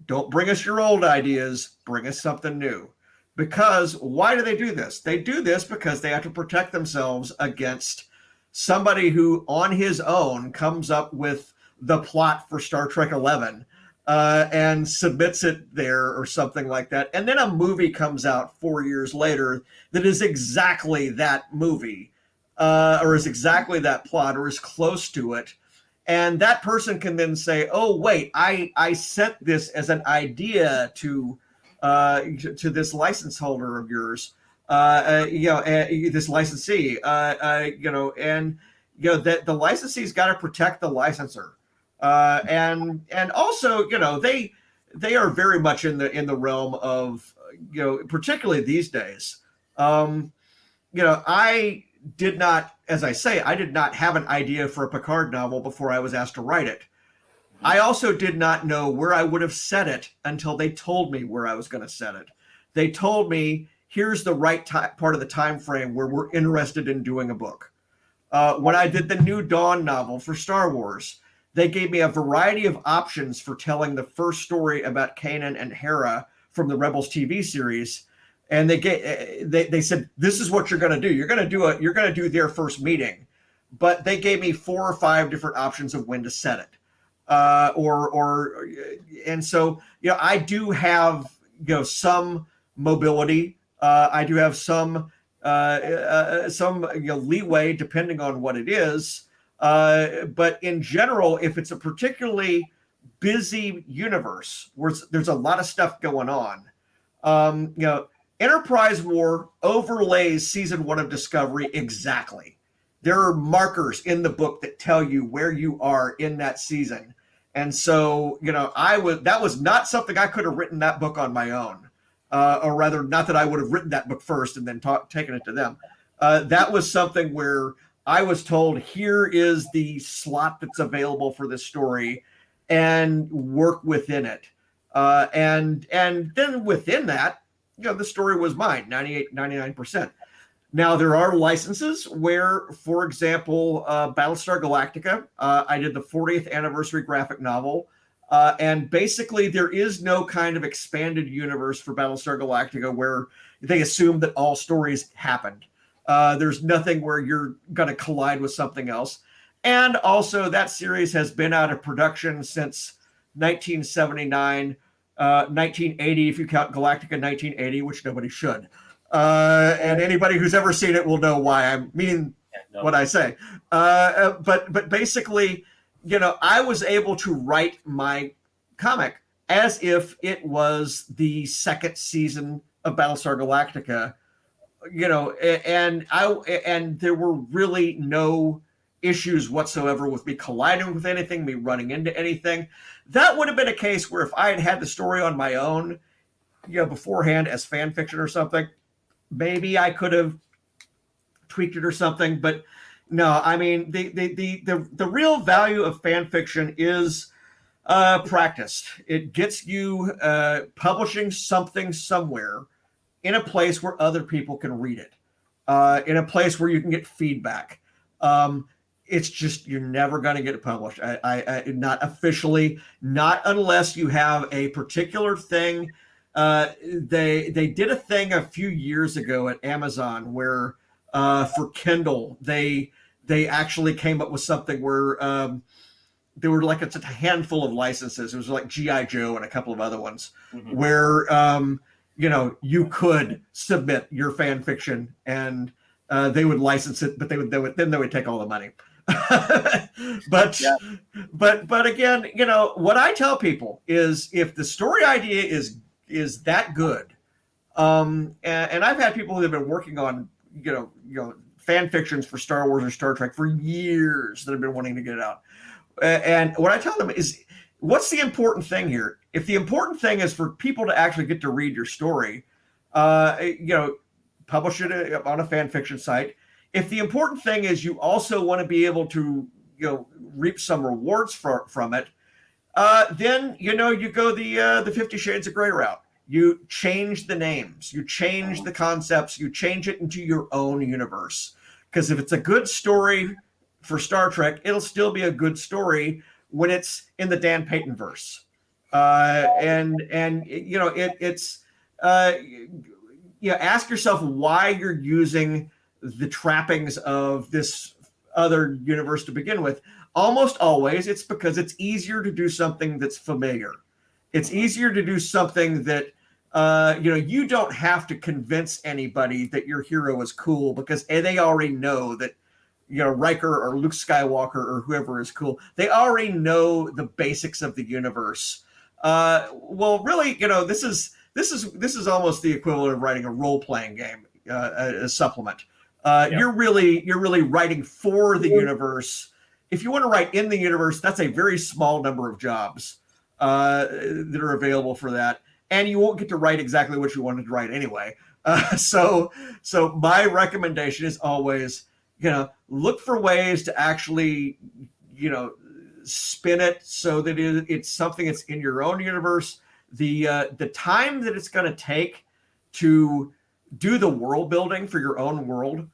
Don't bring us your old ideas, bring us something new. Because why do they do this? They do this because they have to protect themselves against somebody who on his own comes up with the plot for Star Trek 11 and submits it there or something like that. And then a movie comes out 4 years later that is exactly that movie or is exactly that plot or is close to it. And that person can then say, oh, wait, I sent this as an idea to this license holder of yours, this licensee, that the licensee's got to protect the licensor. And also, they are very much in the realm of, particularly these days. I did not, as I say, I did not have an idea for a Picard novel before I was asked to write it. I also did not know where I would have set it until they told me where I was going to set it. They told me, here's the right part of the time frame where we're interested in doing a book. When I did the New Dawn novel for Star Wars, they gave me a variety of options for telling the first story about Kanan and Hera from the Rebels TV series. And they said, this is what you're going to do. You're going to do their first meeting, but they gave me 4 or 5 different options of when to set it. And so, I do have, some mobility. I do have some leeway depending on what it is. But in general, if it's a particularly busy universe where there's a lot of stuff going on, Enterprise War overlays season 1 of Discovery exactly. There are markers in the book that tell you where you are in that season. And so, that was not something I could have written that book on my own. Or rather, not that I would have written that book first and then taken it to them. That was something where I was told, here is the slot that's available for this story, and work within it. And then within that, the story was mine, 99%. Now, there are licenses where, for example, Battlestar Galactica, I did the 40th anniversary graphic novel. And basically, there is no kind of expanded universe for Battlestar Galactica where they assume that all stories happened. There's nothing where you're going to collide with something else. And also, that series has been out of production since 1979, 1980, if you count Galactica 1980, which nobody should. And anybody who's ever seen it will know why I mean what I say. But basically, I was able to write my comic as if it was the second season of Battlestar Galactica, and there were really no issues whatsoever with me colliding with anything, me running into anything. That would have been a case where if I had the story on my own, beforehand as fan fiction or something, maybe I could have tweaked it or something. But no, I mean, the real value of fan fiction is practice. It gets you publishing something somewhere in a place where other people can read it, in a place where you can get feedback. It's just, you're never going to get it published. I not officially, not unless you have a particular thing. They did a thing a few years ago at Amazon where for Kindle, they actually came up with something where there were like, it's a handful of licenses. It was like G.I. Joe and a couple of other ones where, you could submit your fan fiction and they would license it, but they would take all the money. But again, what I tell people is, if the story idea is that good, and I've had people who have been working on fan fictions for Star Wars or Star Trek for years that have been wanting to get it out, and what I tell them is, what's the important thing here? If the important thing is for people to actually get to read your story, publish it on a fan fiction site. If the important thing is you also want to be able to, reap some rewards from it, then, you go the 50 Shades of Grey route. You change the names, you change the concepts, you change it into your own universe. Because if it's a good story for Star Trek, it'll still be a good story when it's in the Dan Payton verse. Ask yourself why you're using the trappings of this other universe to begin with. Almost always it's because it's easier to do something that's familiar. It's easier to do something that you don't have to convince anybody that your hero is cool, because they already know that Riker or Luke Skywalker or whoever is cool. They already know the basics of the universe. Well, really, this is almost the equivalent of writing a role-playing game, a supplement. You're really writing for the universe. If you want to write in the universe, that's a very small number of jobs that are available for that, and you won't get to write exactly what you wanted to write anyway. So my recommendation is always, look for ways to actually, spin it so that it's something that's in your own universe. The time that it's going to take to do the world building for your own world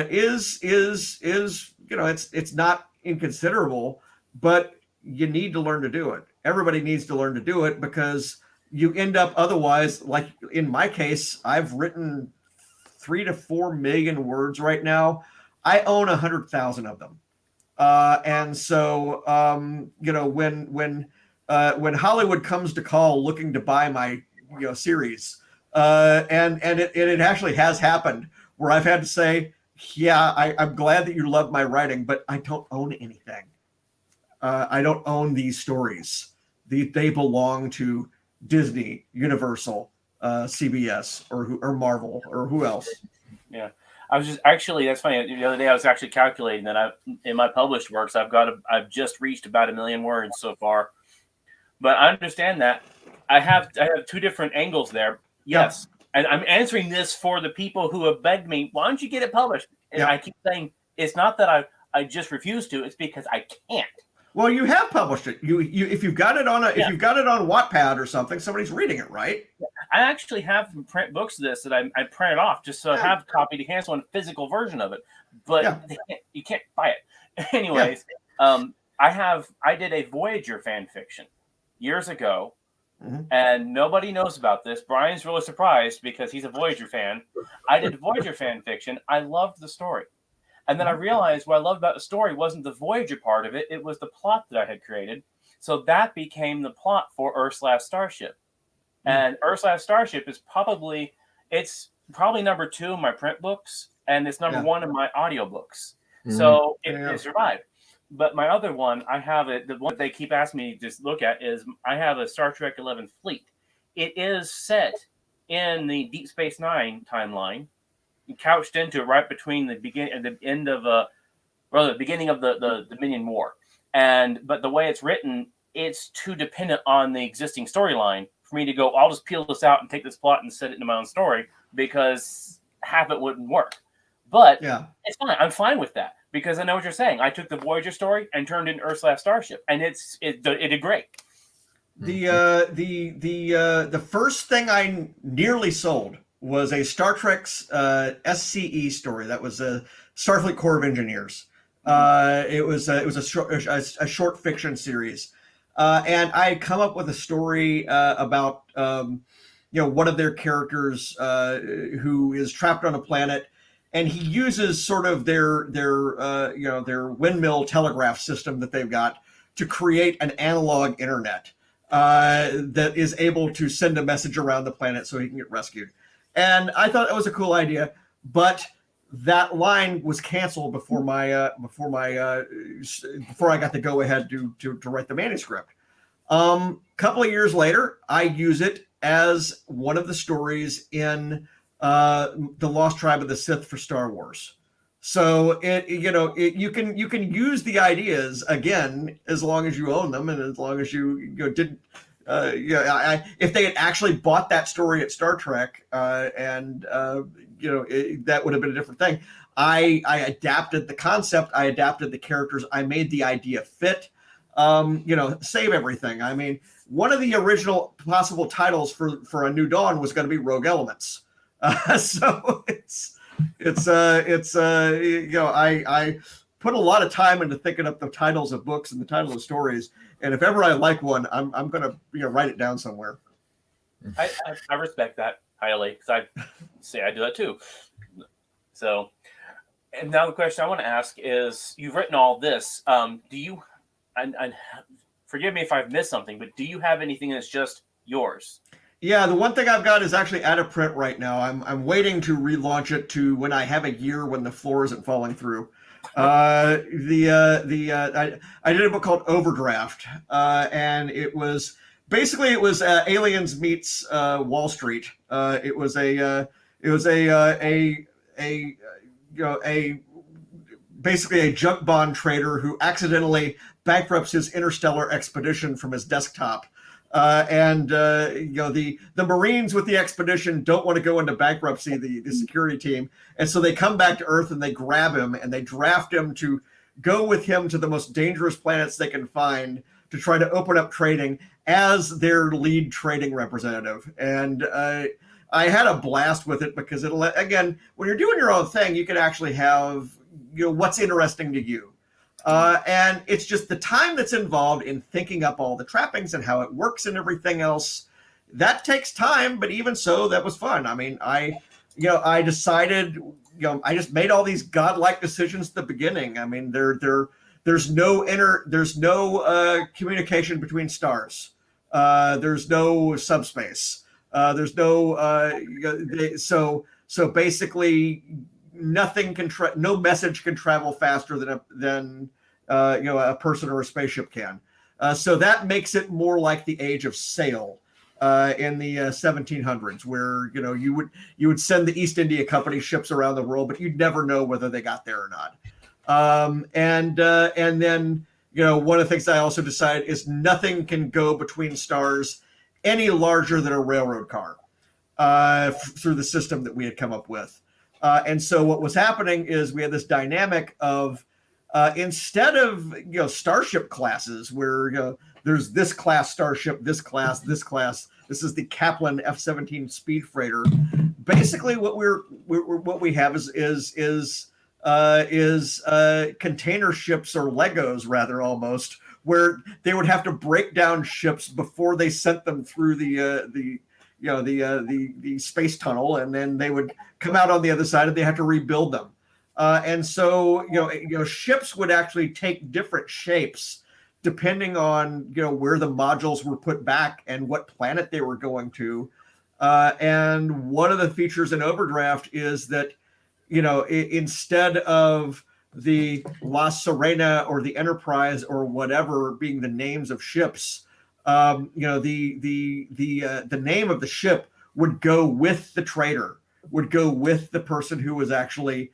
is it's not inconsiderable, but you need to learn to do it. Everybody needs to learn to do it, because you end up otherwise, like in my case, I've written 3 to 4 million words right now. I own 100,000 of them. And so, when Hollywood comes to call looking to buy my series, and it actually has happened where I've had to say, yeah, I'm glad that you love my writing, but I don't own anything. I don't own these stories. They belong to Disney, Universal, CBS, or Marvel, or who else. Yeah. I was just actually, that's funny. The other day I was actually calculating that in my published works, I've just reached about 1 million words so far. But I understand that I have two different angles there. Yes. Yeah. And I'm answering this for the people who have begged me, why don't you get it published? And yeah. I keep saying, it's not that I just refuse to, it's because I can't. Well, you have published it. You if you've got it on if you've got it on Wattpad or something, somebody's reading it, right? I actually have print books of this that I printed off just so I have copied to hand, so a physical version of it. But you can't buy it. Anyways, I did a Voyager fan fiction years ago, and nobody knows about this. Brian's really surprised because he's a Voyager fan. I did Voyager fan fiction. I loved the story. And then I realized what I loved about the story wasn't the Voyager part of it. It was the plot that I had created. So that became the plot for Earth's Last Starship. And Earth's Last Starship is probably number 2 in my print books. And it's number 1 in my audiobooks. So it survived. But my other one, I have it. The one they keep asking me to just look at is I have a Star Trek 11 Fleet. It is set in the Deep Space Nine timeline. Couched into right between the beginning and the end of the beginning of the Dominion War, but the way it's written, it's too dependent on the existing storyline for me to go, I'll just peel this out and take this plot and set it into my own story, because half it wouldn't work. But it's fine. I'm fine with that, because I know what you're saying. I took the Voyager story and turned it into Earth's Last Starship, and it did great. The first thing I nearly sold was a Star Trek's SCE story. That was a Starfleet Corps of Engineers. It was a short fiction series, and I had come up with a story about one of their characters who is trapped on a planet, and he uses sort of their windmill telegraph system that they've got to create an analog internet that is able to send a message around the planet so he can get rescued. And I thought it was a cool idea, but that line was canceled before I got the go ahead to write the manuscript. Couple of years later, I use it as one of the stories in the Lost Tribe of the Sith for Star Wars. So you can use the ideas again as long as you own them, and as long as you didn't. If they had actually bought that story at Star Trek, that would have been a different thing. I adapted the concept, I adapted the characters, I made the idea fit. Save everything. I mean, one of the original possible titles for A New Dawn was going to be Rogue Elements. So I put a lot of time into thinking up the titles of books and the titles of stories. And if ever I like one, I'm going to write it down somewhere. I respect that highly, because I say I do that too. So, and now the question I want to ask is, you've written all this. Do you, and forgive me if I've missed something, but do you have anything that's just yours? Yeah, the one thing I've got is actually out of print right now. I'm waiting to relaunch it to when I have a year when the floor isn't falling through. I did a book called Overdraft, and it was Aliens meets Wall Street. It was basically a junk bond trader who accidentally bankrupts his interstellar expedition from his desktop. The Marines with the expedition don't want to go into bankruptcy, the security team. And so they come back to Earth and they grab him and they draft him to go with him to the most dangerous planets they can find to try to open up trading as their lead trading representative. And I had a blast with it, because again, when you're doing your own thing, you can actually have, what's interesting to you. And it's just the time that's involved in thinking up all the trappings and how it works and everything else. That takes time, but even so, that was fun. I mean, I decided, I just made all these godlike decisions at the beginning. I mean, there's no communication between stars. There's no subspace. There's no so basically nothing no message can travel faster than a person or a spaceship can. So that makes it more like the age of sail in the 1700s, where you would send the East India Company ships around the world, but you'd never know whether they got there or not. And then one of the things I also decided is nothing can go between stars any larger than a railroad car through the system that we had come up with. And so what was happening is we had this dynamic of instead of starship classes where there's this class starship, this class. This is the Kaplan F-17 speed freighter. Basically, what we have is container ships, or Legos rather, almost, where they would have to break down ships before they sent them through the space tunnel, and then they would come out on the other side and they have to rebuild them. And so ships would actually take different shapes depending on where the modules were put back and what planet they were going to. And one of the features in Overdraft is that instead of the La Serena or the Enterprise or whatever being the names of ships, the name of the ship would go with the trader, would go with the person who was actually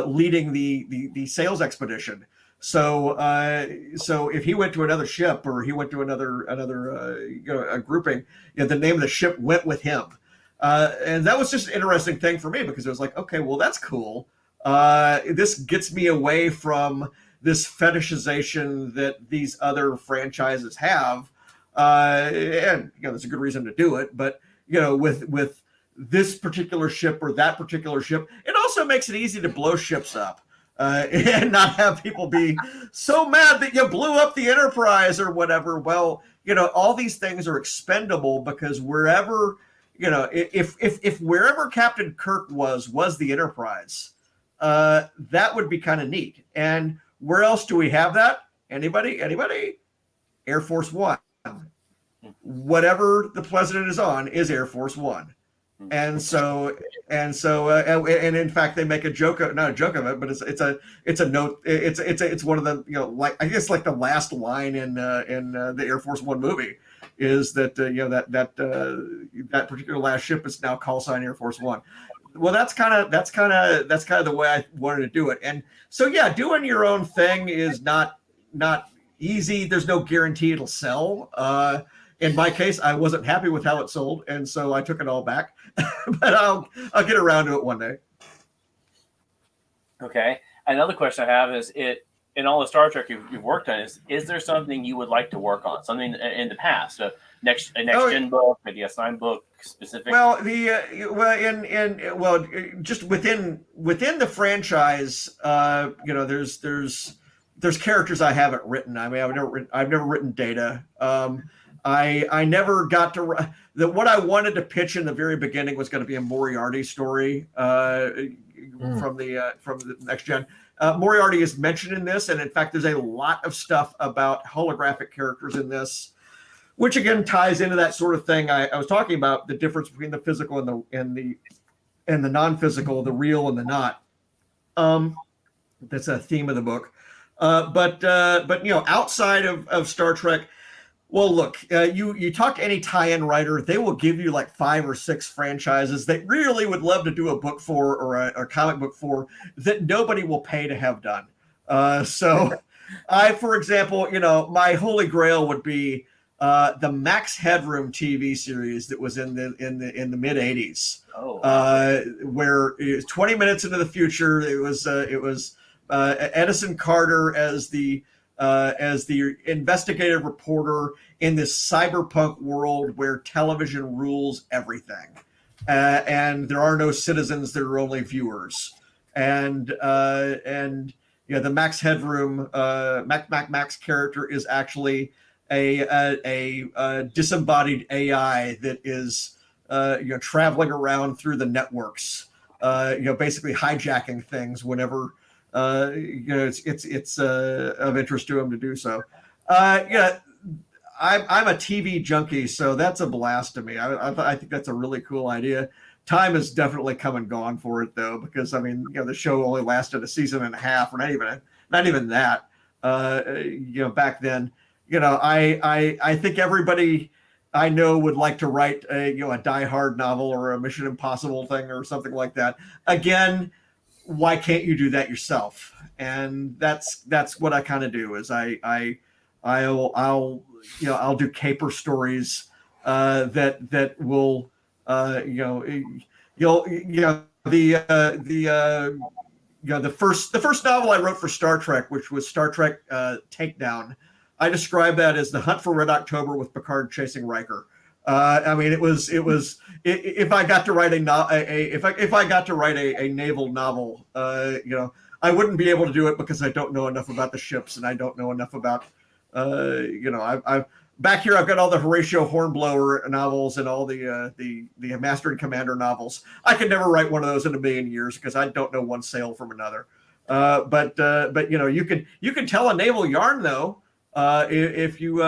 leading the sales expedition. So if he went to another ship or he went to another a grouping, the name of the ship went with him. And that was just an interesting thing for me, because it was like, okay, well, that's cool. This gets me away from this fetishization that these other franchises have. And there's a good reason to do it, but with this particular ship or that particular ship, it also makes it easy to blow ships up. And not have people be so mad that you blew up the Enterprise or whatever. Well, all these things are expendable, because wherever, if wherever Captain Kirk was the Enterprise, that would be kind of neat. And where else do we have that? Anybody? Air Force One. Whatever the president is on is Air Force One. And in fact, they make not a joke of it, but it's a note. It's one of the, I guess, like the last line in the Air Force One movie is that that particular last ship is now call sign Air Force One. Well, that's kind of the way I wanted to do it. And so, yeah, doing your own thing is not easy. There's no guarantee it'll sell. In my case, I wasn't happy with how it sold, and so I took it all back. But I'll get around to it one day. Okay. Another question I have is, in all the Star Trek you've worked on, is there something you would like to work on? Something in the past, a next gen book, maybe a DS9 book specific? Well, just within the franchise, there's characters I haven't written. I mean, I've never written Data. I never got to what I wanted to pitch in the very beginning was going to be a Moriarty story from the next gen. Moriarty is mentioned in this, and in fact, there's a lot of stuff about holographic characters in this, which again ties into that sort of thing I was talking about, the difference between the physical and the non-physical, the real and the not. That's a theme of the book. But outside of Star Trek. Well, look, you talk to any tie-in writer, they will give you like 5 or 6 franchises they really would love to do a book for, or a comic book for, that nobody will pay to have done. So for example, my holy grail would be the Max Headroom TV series that was in the mid 80s. Oh, wow. Where it was 20 minutes into the future. It was Edison Carter as the investigative reporter in this cyberpunk world where television rules everything, and there are no citizens, there are only viewers, and the Max Headroom Max character is actually a disembodied AI that is traveling around through the networks, basically hijacking things whenever it's of interest to him to do so. I'm a TV junkie, so that's a blast to me. I think that's a really cool idea. Time has definitely come and gone for it, though, because I mean, the show only lasted a season and a half, or not even that. Back then, I think everybody I know would like to write a Die Hard novel or a Mission Impossible thing or something like that. Again, why can't you do that yourself? And that's what I kind of do. Is I'll do caper stories that will the first novel I wrote for Star Trek, which was Star Trek Takedown. I describe that as the hunt for Red October with Picard chasing Riker. I mean, it was if I got to write if I got to write a naval novel, I wouldn't be able to do it because I don't know enough about the ships and I don't know enough about I've back here. I've got all the Horatio Hornblower novels and all the Master and Commander novels. I could never write one of those in a million years because I don't know one sail from another. But you can tell a naval yarn though if you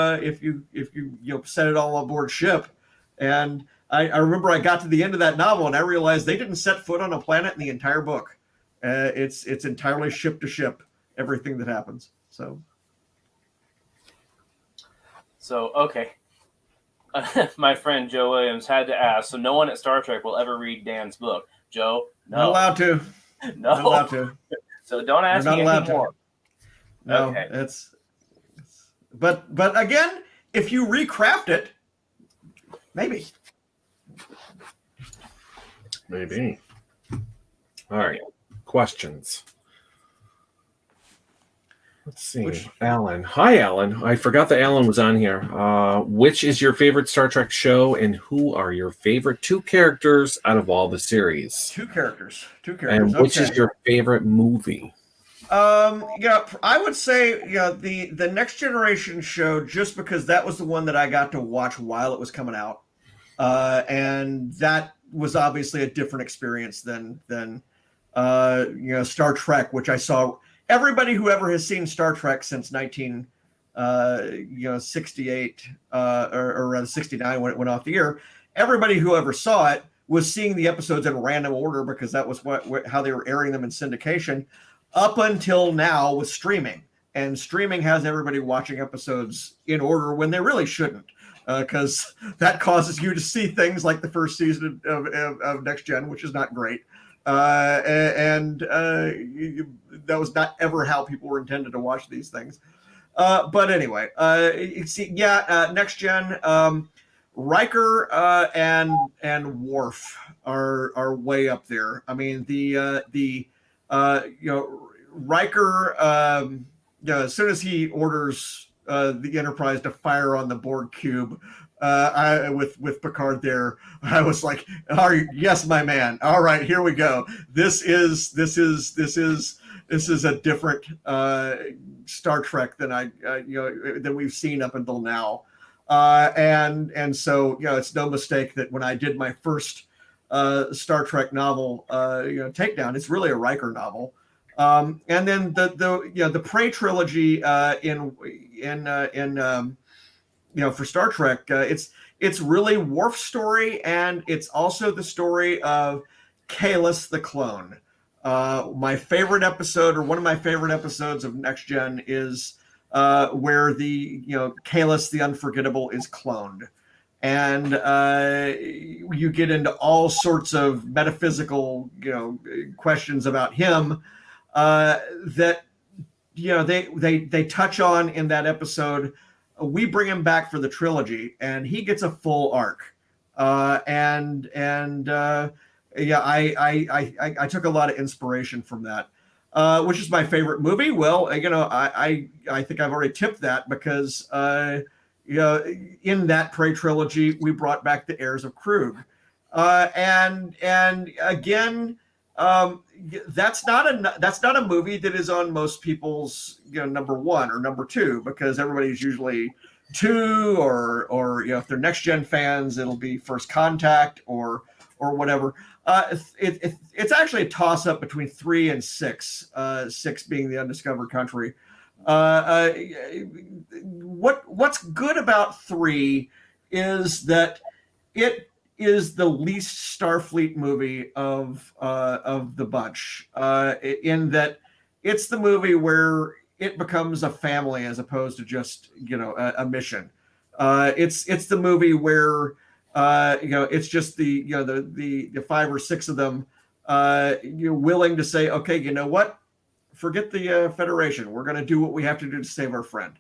set it all on board ship. And I remember I got to the end of that novel and I realized they didn't set foot on a planet in the entire book. It's entirely ship to ship, everything that happens. So, okay. My friend Joe Williams had to ask, so no one at Star Trek will ever read Dan's book. Joe, no. Not allowed to. No. Not allowed to. So don't ask me anymore. No, okay. it's but again, if you recraft it, maybe. All right. Questions. Let's see. Alan. Hi, Alan. I forgot that Alan was on here. Which is your favorite Star Trek show, and who are your favorite two characters out of all the series? Two characters. And which is your favorite movie? I would say the Next Generation show, just because that was the one that I got to watch while it was coming out, and that was obviously a different experience than Star Trek, which I saw. Everybody who ever has seen Star Trek since 1968 or 69 when it went off the air, everybody who ever saw it was seeing the episodes in random order because that was how they were airing them in syndication up until now with streaming. And streaming has everybody watching episodes in order when they really shouldn't, because that causes you to see things like the first season of Next Gen, which is not great. That was not ever how people were intended to watch these things. But anyway, Next Gen, Riker and Worf are way up there. I mean, Riker, as soon as he orders the Enterprise to fire on the Borg cube, with Picard there, I was like, yes, my man. All right, here we go. This is a different Star Trek than than we've seen up until now. And so it's no mistake that when I did my first Star Trek novel, Takedown, it's really a Riker novel. And then the Prey trilogy for Star Trek, it's really Worf's story, and it's also the story of Kahless the clone. My favorite episode, or one of my favorite episodes of Next Gen, is where Kahless the Unforgettable is cloned, and you get into all sorts of metaphysical questions about him that they touch on in that episode. We bring him back for the trilogy, and he gets a full arc. I took a lot of inspiration from that. Which is my favorite movie? Well, I think I've already tipped that because in that Prey trilogy we brought back the heirs of Krug, and again, That's not a movie that is on most people's number one or number two, because everybody's usually two, or if they're next gen fans, it'll be First Contact or whatever. It's actually a toss up between 3 and 6. 6 being the undiscovered country. What's good about 3 is that it is the least Starfleet movie of the bunch, in that it's the movie where it becomes a family as opposed to just a mission. It's the movie where it's just the 5 or 6 of them you're willing to say, okay, you know what? Forget the Federation. We're going to do what we have to do to save our friend.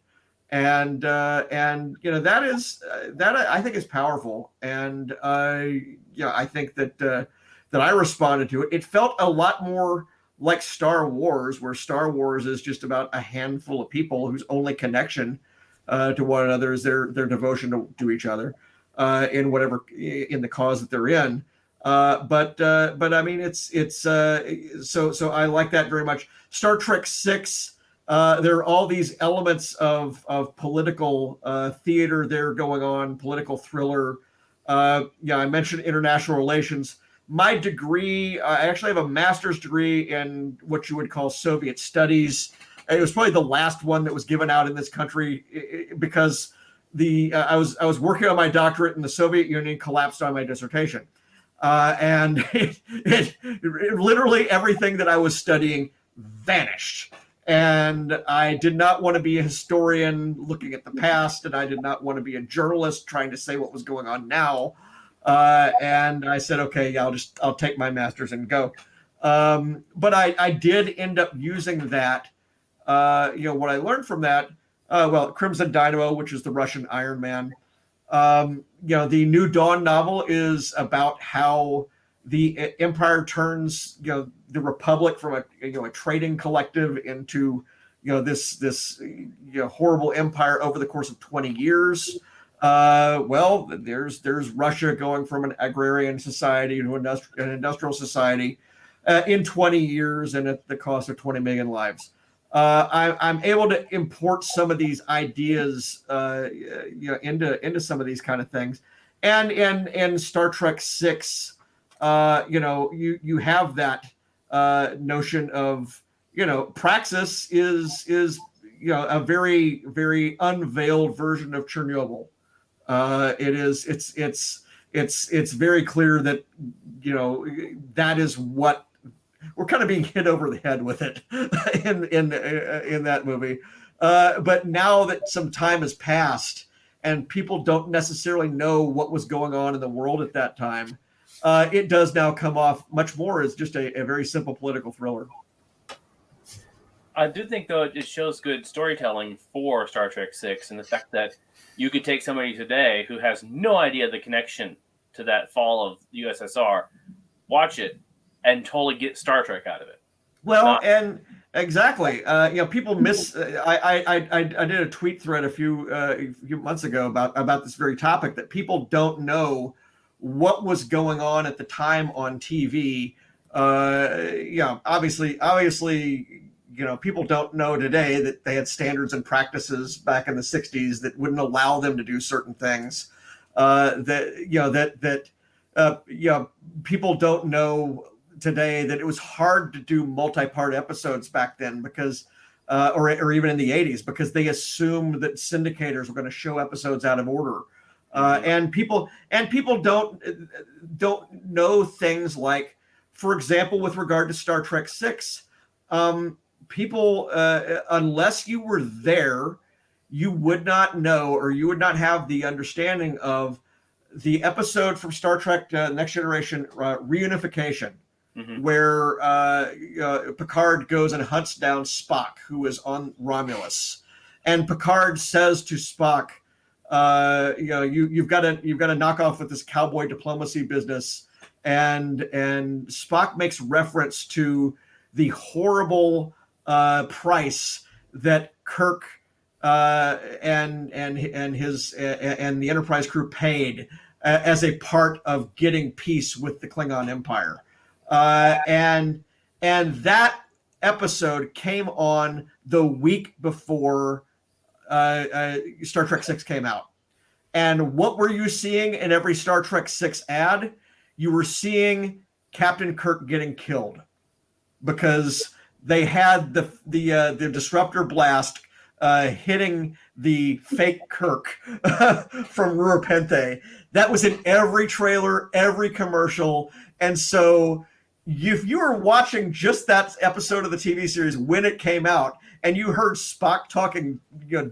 And that is that I think is powerful, and I think that I responded to it. It felt a lot more like Star Wars, where Star Wars is just about a handful of people whose only connection to one another is their devotion to each other in the cause that they're in. But I mean, it's so I like that very much. Star Trek 6. There are all these elements of political theater there going on, political thriller. I mentioned international relations. My degree, I actually have a master's degree in what you would call Soviet studies. It was probably the last one that was given out in this country because I was working on my doctorate and the Soviet Union collapsed on my dissertation. And it literally everything that I was studying vanished. And I did not want to be a historian looking at the past, and I did not want to be a journalist trying to say what was going on now. And I said, okay, I'll take my master's and go. But I did end up using that. What I learned from that, Crimson Dynamo, which is the Russian Iron Man. The New Dawn novel is about how the Empire turns, the Republic from a trading collective into, this horrible empire over the course of 20 years. There's Russia going from an agrarian society to an industrial society in 20 years and at the cost of 20 million lives. I'm able to import some of these ideas, into some of these kind of things, and in Star Trek 6, you have that notion of Praxis is a very, very unveiled version of Chernobyl. It's very clear that that is what we're kind of being hit over the head with it in that movie. But now that some time has passed and people don't necessarily know what was going on in the world at that time, it does now come off much more as just a very simple political thriller. I do think, though, it shows good storytelling for Star Trek 6, and the fact that you could take somebody today who has no idea the connection to that fall of the USSR, watch it, and totally get Star Trek out of it. Well, and exactly, people miss. I did a tweet thread a few months ago about this very topic, that people don't know what was going on at the time on TV. Obviously, people don't know today that they had standards and practices back in the 60s that wouldn't allow them to do certain things. People don't know today that it was hard to do multi-part episodes back then because, or even in the 80s, because they assumed that syndicators were going to show episodes out of order. And people don't know things like, for example, with regard to Star Trek 6, people, unless you were there, you would not know, or you would not have the understanding of the episode from Star Trek Next Generation, Reunification, where Picard goes and hunts down Spock, who is on Romulus, and Picard says to Spock, you've got to knock off with this cowboy diplomacy business, and Spock makes reference to the horrible price that Kirk and the Enterprise crew paid as a part of getting peace with the Klingon Empire. and that episode came on the week before Star Trek VI came out. And what were you seeing in every Star Trek VI ad? You were seeing Captain Kirk getting killed because they had the disruptor blast hitting the fake Kirk from Ruapente. That was in every trailer, every commercial. And so if you were watching just that episode of the TV series when it came out and you heard Spock talking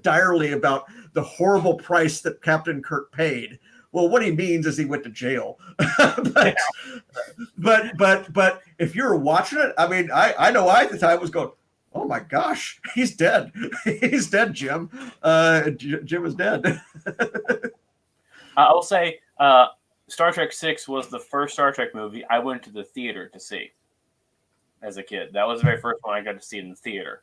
direly about the horrible price that Captain Kirk paid, well, what he means is he went to jail. but if you're watching it, I mean, I know I at the time was going, oh my gosh, he's dead. He's dead, Jim. Jim is dead. I will say Star Trek VI was the first Star Trek movie I went to the theater to see as a kid. That was the very first one I got to see in the theater.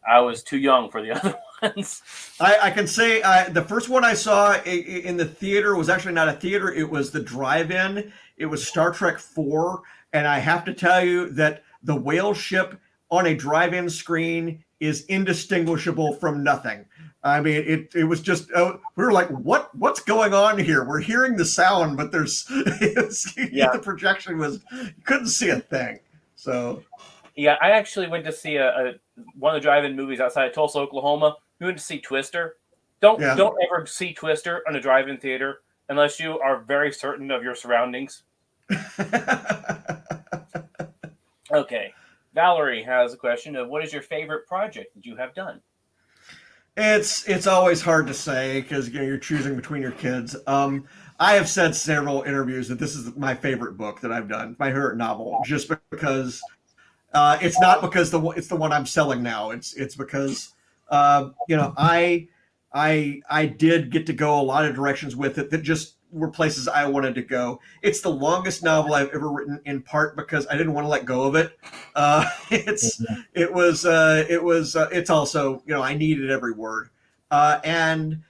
I was too young for the other ones. I can say the first one I saw in the theater was actually not a theater. It was the drive-in. It was Star Trek IV. And I have to tell you that the whale ship on a drive-in screen is indistinguishable from nothing. I mean, it was just, we were like, what's going on here? We're hearing the sound, but the projection was, you couldn't see a thing. So. Yeah, I actually went to see one of the drive-in movies outside of Tulsa, Oklahoma. We went to see Twister. Don't ever see Twister on a drive-in theater unless you are very certain of your surroundings. Okay. Valerie has a question of what is your favorite project that you have done? It's always hard to say because you're choosing between your kids. I have said several interviews that this is my favorite book that I've done, my favorite novel, just because it's not because it's the one I'm selling now. It's because I did get to go a lot of directions with it that just were places I wanted to go. It's the longest novel I've ever written, in part because I didn't want to let go of it. It's also, I needed every word. And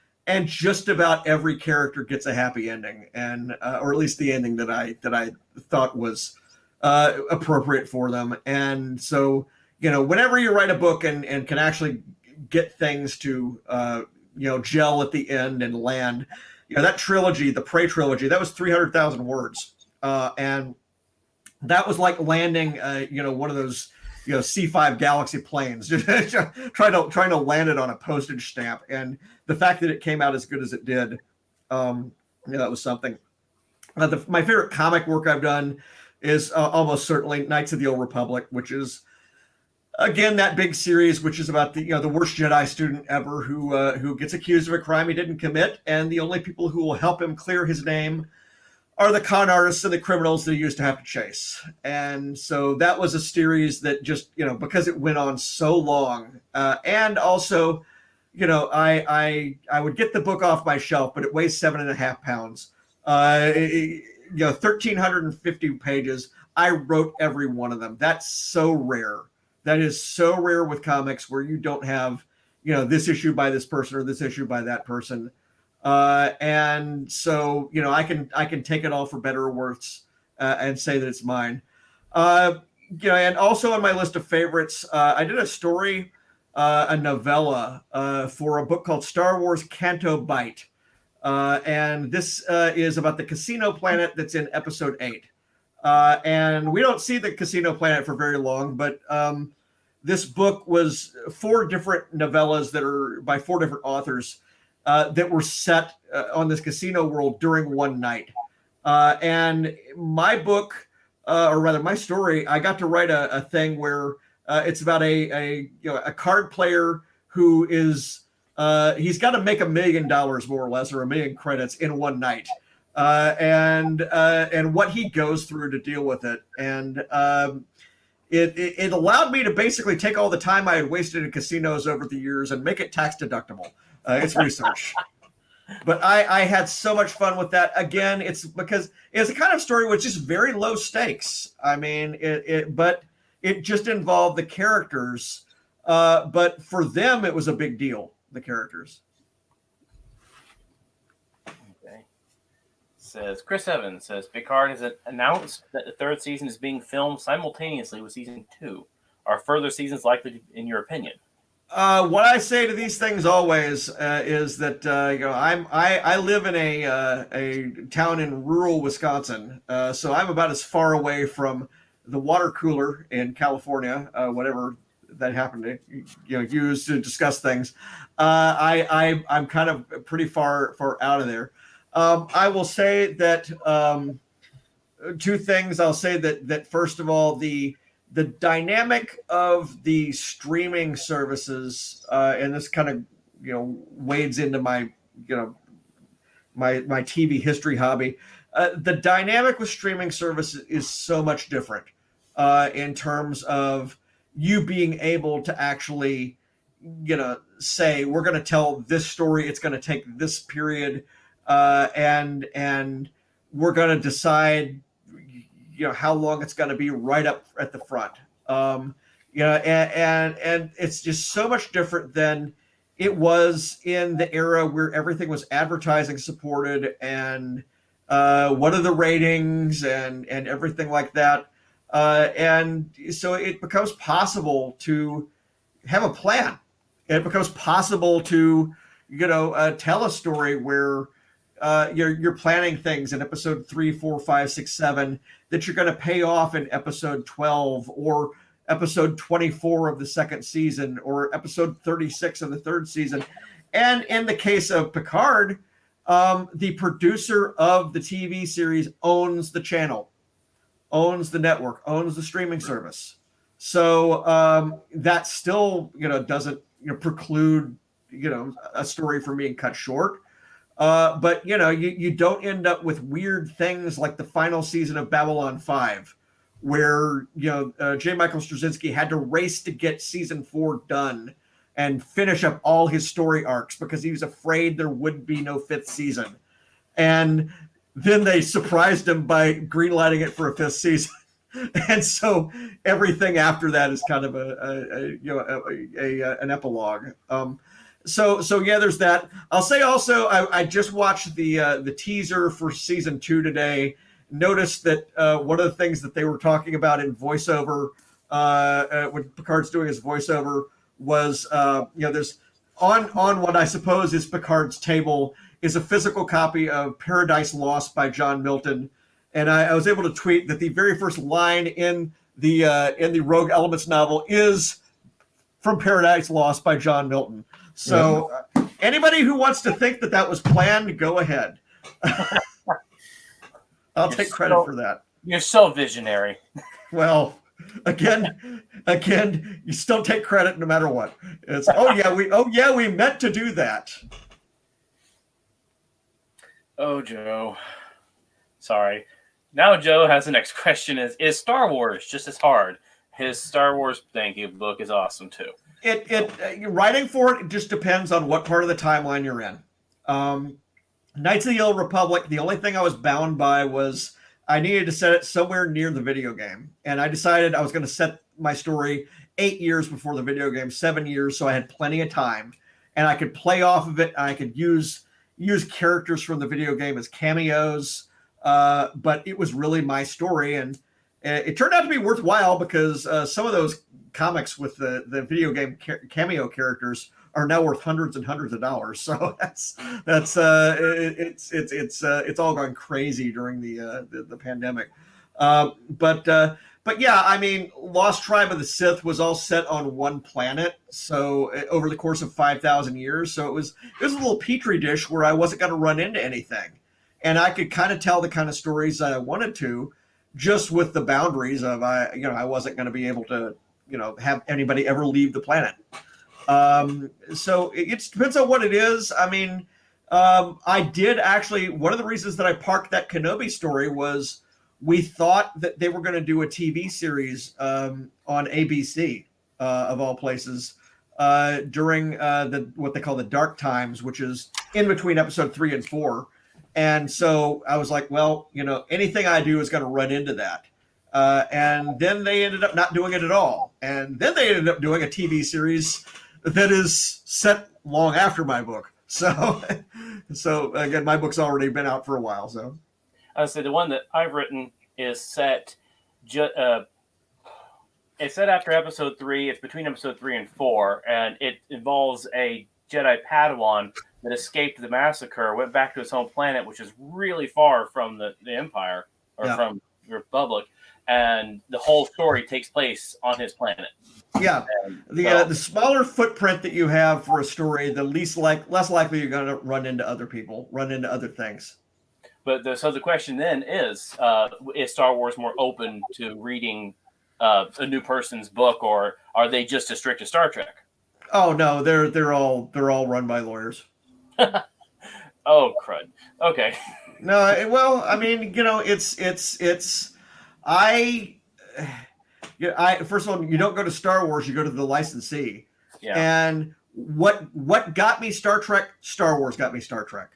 just about every character gets a happy ending, and or at least the ending that I thought was appropriate for them. And so, whenever you write a book and can actually get things to gel at the end and land, that trilogy, the Prey trilogy, that was 300,000 words, and that was like landing one of those C5 Galaxy planes, trying to land it on a postage stamp. And the fact that it came out as good as it did, that was something. My favorite comic work I've done is almost certainly Knights of the Old Republic, which is, again, that big series, which is about the worst Jedi student ever who gets accused of a crime he didn't commit, and the only people who will help him clear his name are the con artists and the criminals that he used to have to chase. And so that was a series that just, because it went on so long, and also, I would get the book off my shelf, but it weighs 7.5 pounds. 1,350 pages. I wrote every one of them. That's so rare. That is so rare with comics, where you don't have, this issue by this person or this issue by that person. And so, I can take it all for better or worse, and say that it's mine. And also on my list of favorites, I did a story, a novella, for a book called Star Wars Canto Bight. And this is about the casino planet that's in episode 8. And we don't see the casino planet for very long, but this book was 4 different novellas that are by 4 different authors that were set on this casino world during one night. And my book, or rather my story, I got to write a thing where it's about a card player who is he's got to make $1 million more or less, or 1 million credits in one night. And what he goes through to deal with it. And it allowed me to basically take all the time I had wasted in casinos over the years and make it tax deductible. It's research. But I had so much fun with that. Again, it's because it's a kind of story with just very low stakes. I mean, but it just involved the characters. But for them, it was a big deal, the characters. Okay. says, Chris Evans says, Picard has announced that the third season is being filmed simultaneously with season 2. Are further seasons likely, in your opinion? What I say to these things always is that I live in a town in rural Wisconsin, so I'm about as far away from the water cooler in California, whatever that happened to use to discuss things. I'm kind of pretty far out of there. I will say that two things. I'll say that first of all, the dynamic of the streaming services, and this kind of wades into my my TV history hobby. The dynamic with streaming services is so much different in terms of you being able to actually say we're going to tell this story. It's going to take this period, and we're going to decide how long it's going to be right up at the front. And it's just so much different than it was in the era where everything was advertising supported and what are the ratings and everything like that. And so it becomes possible to have a plan. It becomes possible to tell a story where you're planning things in episode 3, 4, 5, 6, 7 that you're going to pay off in episode 12 or episode 24 of the second season or episode 36 of the third season. And in the case of Picard, the producer of the TV series owns the channel, owns the network, owns the streaming service. So that still doesn't preclude a story from being cut short. But you don't end up with weird things like the final season of Babylon 5, where J. Michael Straczynski had to race to get season 4 done and finish up all his story arcs because he was afraid there would be no 5th season. And then they surprised him by greenlighting it for a 5th season. And so everything after that is kind of an epilogue. So yeah, there's that. I'll say also, I just watched the teaser for season 2 today. Noticed that one of the things that they were talking about in voiceover, when Picard's doing his voiceover, was there's on what I suppose is Picard's table is a physical copy of Paradise Lost by John Milton, and I was able to tweet that the very first line in the Rogue Elements novel is from Paradise Lost by John Milton. So anybody who wants to think that was planned, go ahead. I'll take credit for that. You're so visionary. Well, again, you still take credit no matter what. It's we meant to do that. Oh, Joe. Sorry. Now Joe has the next question: Is Star Wars just as hard? His Star Wars book is awesome too. Writing for it just depends on what part of the timeline you're in. Knights of the Old Republic, the only thing I was bound by was I needed to set it somewhere near the video game. And I decided I was going to set my story 8 years before the video game, 7 years, so I had plenty of time. And I could play off of it. I could use characters from the video game as cameos. But it was really my story. And it turned out to be worthwhile because some of those comics with the video game cameo characters are now worth hundreds and hundreds of dollars. So it's all gone crazy during the pandemic. But yeah, I mean, Lost Tribe of the Sith was all set on one planet. So over the course of 5,000 years, so it was a little petri dish where I wasn't going to run into anything, and I could kind of tell the kind of stories that I wanted to, just with the boundaries of I wasn't going to be able to have anybody ever leave the planet. So it depends on what it is. I mean, I did actually, one of the reasons that I parked that Kenobi story was we thought that they were going to do a TV series on ABC, of all places, during what they call the dark times, which is in between episode 3 and 4. And so I was like, well, anything I do is going to run into that. And then they ended up not doing it at all. And then they ended up doing a TV series that is set long after my book. So again, my book's already been out for a while. So I would say the one that I've written is set. It's set after episode 3. It's between episode 3 and 4, and it involves a Jedi Padawan that escaped the massacre, went back to his home planet, which is really far from the Empire or from the Republic, and the whole story takes place on his planet. Yeah, the smaller footprint that you have for a story, the less likely you're going to run into other people, run into other things. But so the question then is Star Wars more open to reading a new person's book, or are they just as strict as Star Trek? Oh no, they're all run by lawyers. Oh crud. Okay. No, well, I mean, first of all, you don't go to Star Wars, you go to the licensee. Yeah. And what got me Star Trek? Star Wars got me Star Trek.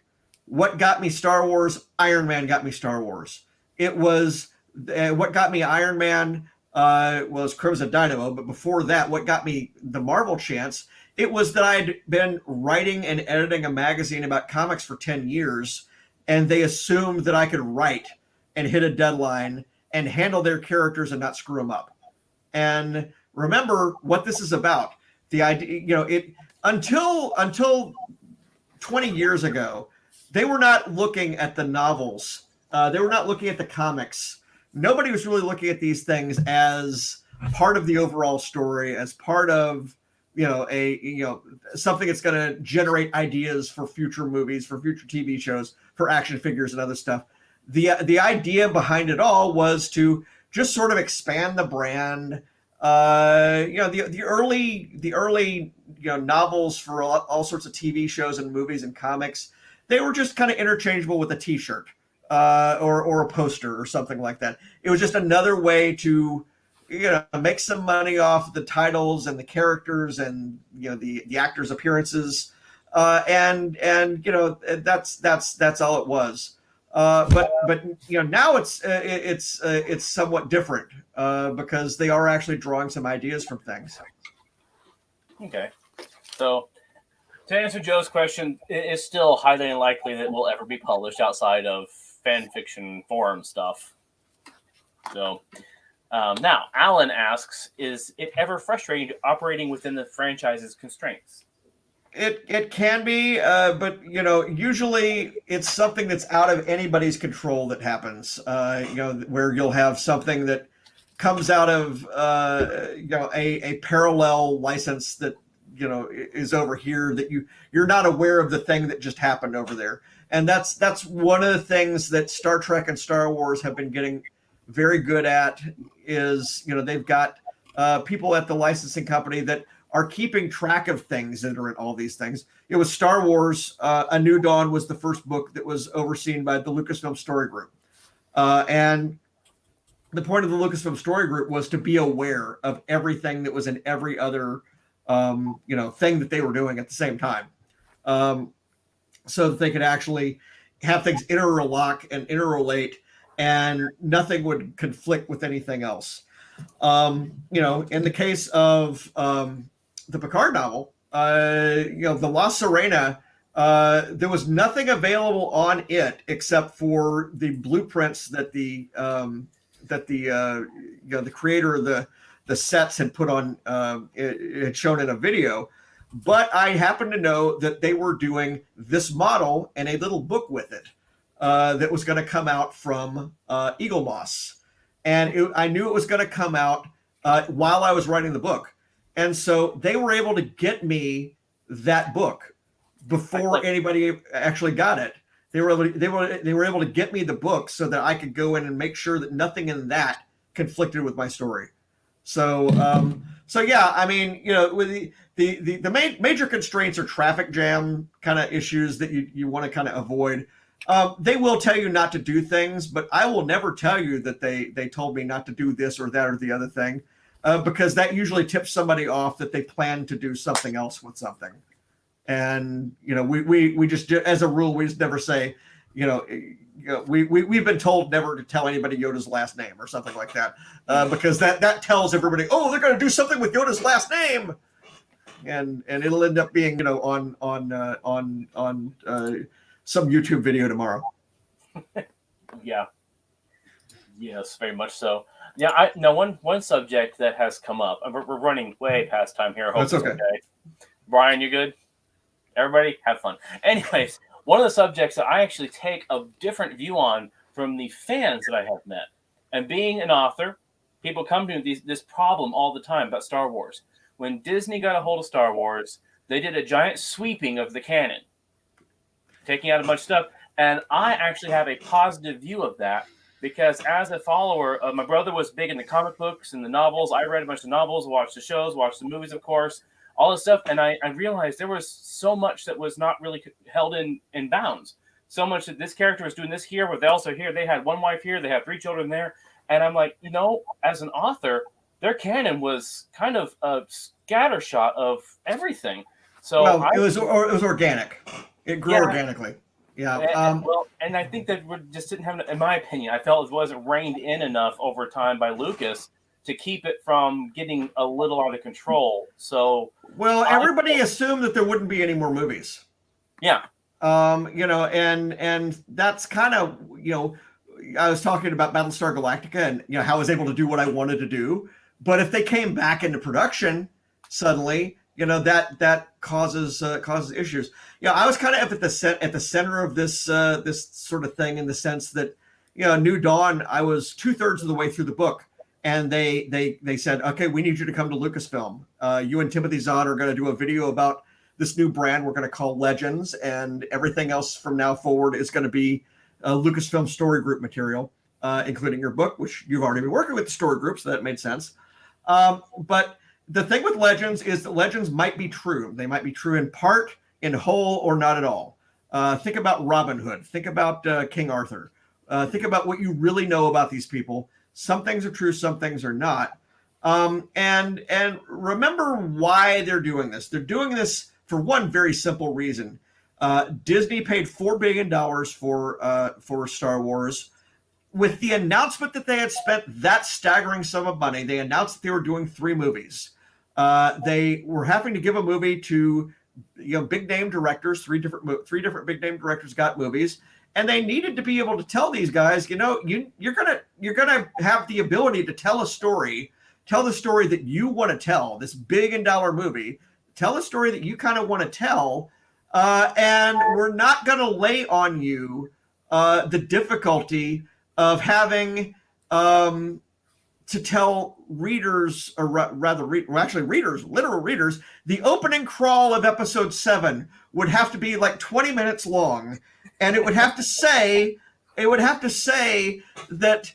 What got me Star Wars? Iron Man got me Star Wars. It was what got me Iron Man was Crimson Dynamo, but before that, what got me the Marvel chance? It was that I'd been writing and editing a magazine about comics for 10 years, and they assumed that I could write and hit a deadline and handle their characters and not screw them up. And remember what this is about. The idea, until 20 years ago, they were not looking at the novels. They were not looking at the comics. Nobody was really looking at these things as part of the overall story, as part of something that's going to generate ideas for future movies, for future TV shows, for action figures and other stuff. The idea behind it all was to just sort of expand the brand. The early novels for all sorts of TV shows and movies and comics, they were just kind of interchangeable with a T-shirt or a poster or something like that. It was just another way to make some money off the titles and the characters and the actors' appearances, and that's all it was. But now it's somewhat different because they are actually drawing some ideas from things. Okay, so to answer Joe's question, it is still highly unlikely that it will ever be published outside of fan fiction forum stuff. So now Alan asks, is it ever frustrating operating within the franchise's constraints? It can be, but usually it's something that's out of anybody's control that happens. Where you'll have something that comes out of a parallel license that is over here that you're not aware of the thing that just happened over there. And that's one of the things that Star Trek and Star Wars have been getting very good at is, they've got people at the licensing company that are keeping track of things that are in all these things. It was Star Wars, A New Dawn was the first book that was overseen by the Lucasfilm Story Group. And the point of the Lucasfilm Story Group was to be aware of everything that was in every other thing that they were doing at the same time. So that they could actually have things interlock and interrelate and nothing would conflict with anything else. In the case of the Picard novel, the La Sirena, there was nothing available on it except for the blueprints that the creator of the sets had put on, it had shown in a video. But I happen to know that they were doing this model and a little book with it that was going to come out from Eagle Moss. And I knew it was going to come out while I was writing the book. And so they were able to get me that book before anybody actually got it. They were able to get me the book so that I could go in and make sure that nothing in that conflicted with my story. So yeah, I mean, with the major constraints are traffic jam kind of issues that you want to kind of avoid. They will tell you not to do things, but I will never tell you that they told me not to do this or that or the other thing, because that usually tips somebody off that they plan to do something else with something. And we just, as a rule, we just never say, we've been told never to tell anybody Yoda's last name or something like that, because that tells everybody, oh, they're going to do something with Yoda's last name, and it'll end up being on some YouTube video tomorrow. Yeah. Yes, very much so. Yeah, I now one subject that has come up. We're running way past time here. I hope That's it's okay. okay. Brian, you good? Everybody, have fun. Anyways, one of the subjects that I actually take a different view on from the fans that I have met, and being an author, people come to me this problem all the time about Star Wars. When Disney got a hold of Star Wars, they did a giant sweeping of the canon, taking out a bunch of stuff. And I actually have a positive view of that because as a follower, my brother was big in the comic books and the novels. I read a bunch of novels, watched the shows, watched the movies, of course, all this stuff. And I realized there was so much that was not really held in bounds. So much that this character was doing this here, but they also here. They had one wife here. They have 3 children there. And I'm like, as an author, their canon was kind of a scattershot of everything. So Well, it was organic. It grew organically. Yeah. And I think that we just didn't have, in my opinion, I felt it wasn't reined in enough over time by Lucas to keep it from getting a little out of control. So, well, everybody assumed that there wouldn't be any more movies. Yeah. And that's kind of, I was talking about Battlestar Galactica and how I was able to do what I wanted to do. But if they came back into production suddenly, that causes issues. I was kind of at the center of this sort of thing in the sense that New Dawn, I was 2/3 of the way through the book, and they said, okay, we need you to come to Lucasfilm. You and Timothy Zahn are going to do a video about this new brand we're going to call Legends, and everything else from now forward is going to be Lucasfilm story group material, including your book, which you've already been working with the story group, so that made sense. But the thing with Legends is that Legends might be true. They might be true in part, in whole, or not at all. Think about Robin Hood. Think about King Arthur. Think about what you really know about these people. Some things are true, some things are not. And remember why they're doing this. They're doing this for one very simple reason. Disney paid $4 billion for Star Wars. With the announcement that they had spent that staggering sum of money, they announced that they were doing 3 movies. They were having to give a movie to big name directors. 3 different big name directors got movies, and they needed to be able to tell these guys, you're gonna have the ability to tell the story that you want to tell. This $1 billion movie, tell a story that you kind of want to tell, and we're not going to lay on you the difficulty of having to tell readers, or rather, readers, literal readers, the opening crawl of episode 7 would have to be like 20 minutes long, and it would have to say that